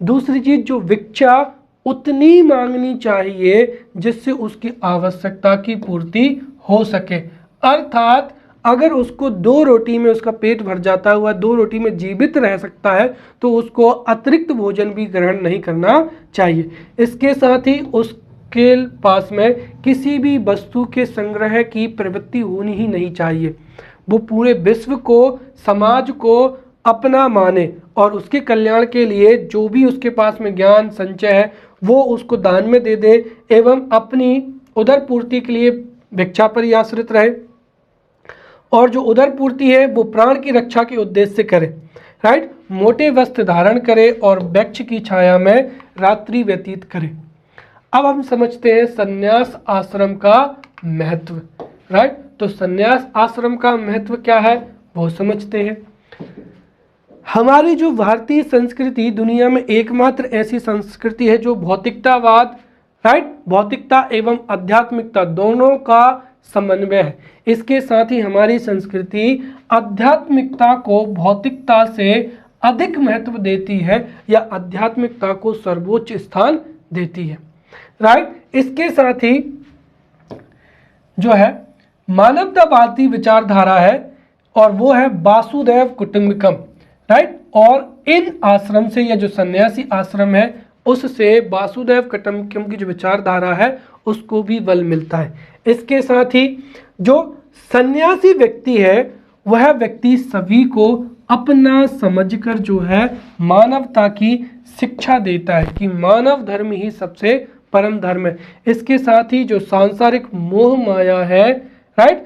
दूसरी चीज, जो भिक्षा उतनी मांगनी चाहिए जिससे उसकी आवश्यकता की पूर्ति हो सके। अर्थात अगर उसको 2 रोटी में उसका पेट भर जाता है, वह 2 रोटी में जीवित रह सकता है, तो उसको अतिरिक्त भोजन भी ग्रहण नहीं करना चाहिए। इसके साथ ही उसके पास में किसी भी वस्तु के संग्रह की प्रवृत्ति होनी ही नहीं चाहिए। वो पूरे विश्व को, समाज को अपना माने और उसके कल्याण के लिए जो भी उसके पास में ज्ञान संचय है वो उसको दान में दे दे एवं अपनी उदर पूर्ति के लिए भिक्षा पर ही आश्रित रहे। और जो उदर पूर्ति है वो प्राण की रक्षा के उद्देश्य से करे। राइट। मोटे वस्त्र धारण करे और वृक्ष की छाया में रात्रि व्यतीत करे। अब हम समझते हैं सन्यास आश्रम का महत्व। राइट। तो सन्यास आश्रम का महत्व क्या है वो समझते हैं। हमारी जो भारतीय संस्कृति दुनिया में एकमात्र ऐसी संस्कृति है जो भौतिकतावाद, राइट, भौतिकता एवं आध्यात्मिकता दोनों का समन्वय है। इसके साथ ही हमारी संस्कृति आध्यात्मिकता को भौतिकता से अधिक महत्व देती है या आध्यात्मिकता को सर्वोच्च स्थान देती है। राइट। इसके साथ ही जो है मानवतावादी विचारधारा है और वो है वासुदैव कुटुंबकम। राइट। और इन आश्रम से या जो सन्यासी आश्रम है उससे वासुदैव कुटुंबकम की जो विचारधारा है उसको भी बल मिलता है। इसके साथ ही जो सन्यासी व्यक्ति है वह व्यक्ति सभी को अपना समझकर जो है मानवता की शिक्षा देता है कि मानव धर्म ही सबसे परम धर्म है। इसके साथ ही जो सांसारिक मोह माया है, राइट,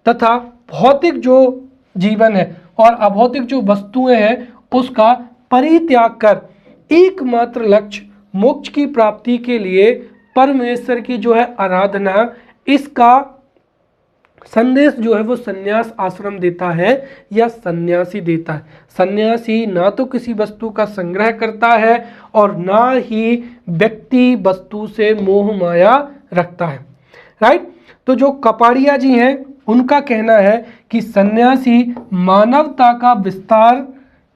तथा भौतिक जो जीवन है और अभौतिक जो वस्तुएं हैं उसका परित्याग कर एकमात्र लक्ष्य मोक्ष की प्राप्ति के लिए परमेश्वर की जो है आराधना, इसका संदेश जो है वो सन्यास आश्रम देता है या सन्यासी देता है। सन्यासी ना तो किसी वस्तु का संग्रह करता है और ना ही व्यक्ति वस्तु से मोह माया रखता है। राइट। तो जो कपाड़िया जी हैं उनका कहना है कि सन्यासी मानवता का विस्तार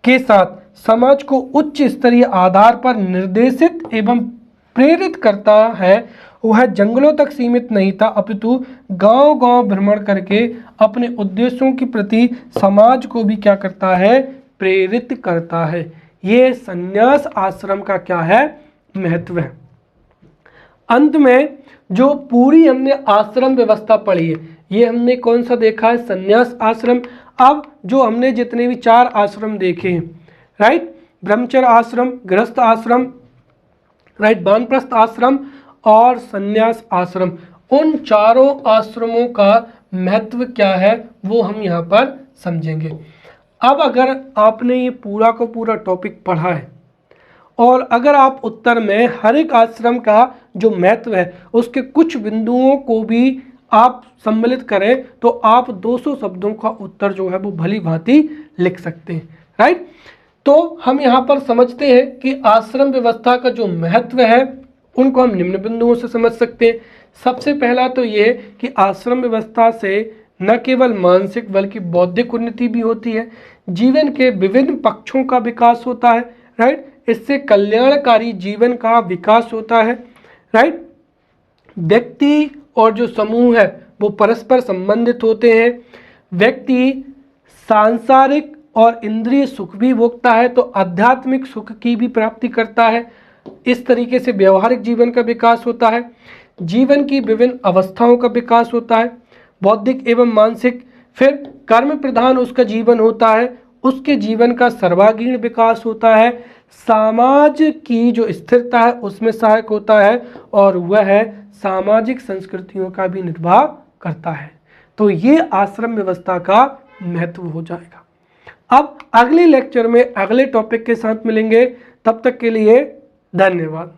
के साथ समाज को उच्च स्तरीय आधार पर निर्देशित एवं प्रेरित करता है। वह जंगलों तक सीमित नहीं था अपितु गांव-गांव भ्रमण करके अपने उद्देश्यों के प्रति समाज को भी क्या करता है, प्रेरित करता है। ये सन्यास आश्रम का क्या है, महत्व है। अंत में जो पूरी हमने आश्रम व्यवस्था पढ़ी है, ये हमने कौन सा देखा है, सन्यास आश्रम। अब जो हमने जितने भी 4 आश्रम देखे हैं, राइट, ब्रह्मचर्य आश्रम, गृहस्थ आश्रम, राइट, वानप्रस्थ आश्रम और सन्यास आश्रम, उन चारों आश्रमों का महत्व क्या है वो हम यहाँ पर समझेंगे। अब अगर आपने ये पूरा का पूरा टॉपिक पढ़ा है और अगर आप उत्तर में हर एक आश्रम का जो महत्व है उसके कुछ बिंदुओं को भी आप सम्मिलित करें तो आप 200 शब्दों का उत्तर जो है वो भली भांति लिख सकते हैं। राइट। तो हम यहाँ पर समझते हैं कि आश्रम व्यवस्था का जो महत्व है उनको हम निम्न बिंदुओं से समझ सकते हैं। सबसे पहला तो ये कि आश्रम व्यवस्था से न केवल मानसिक बल्कि बौद्धिक उन्नति भी होती है, जीवन के विभिन्न पक्षों का विकास होता है। राइट। इससे कल्याणकारी जीवन का विकास होता है। राइट। व्यक्ति और जो समूह है वो परस्पर संबंधित होते हैं। व्यक्ति सांसारिक और इंद्रिय सुख भी भोगता है तो आध्यात्मिक सुख की भी प्राप्ति करता है। इस तरीके से व्यवहारिक जीवन का विकास होता है। जीवन की विभिन्न अवस्थाओं का विकास होता है, बौद्धिक एवं मानसिक। फिर कर्म प्रधान उसका जीवन होता है, उसके जीवन का सर्वांगीण विकास होता है। समाज की जो स्थिरता है उसमें सहायक होता है और वह सामाजिक संस्कृतियों का भी निर्वाह करता है। तो ये आश्रम व्यवस्था का महत्व हो जाएगा। अब अगले लेक्चर में अगले टॉपिक के साथ मिलेंगे, तब तक के लिए धन्यवाद।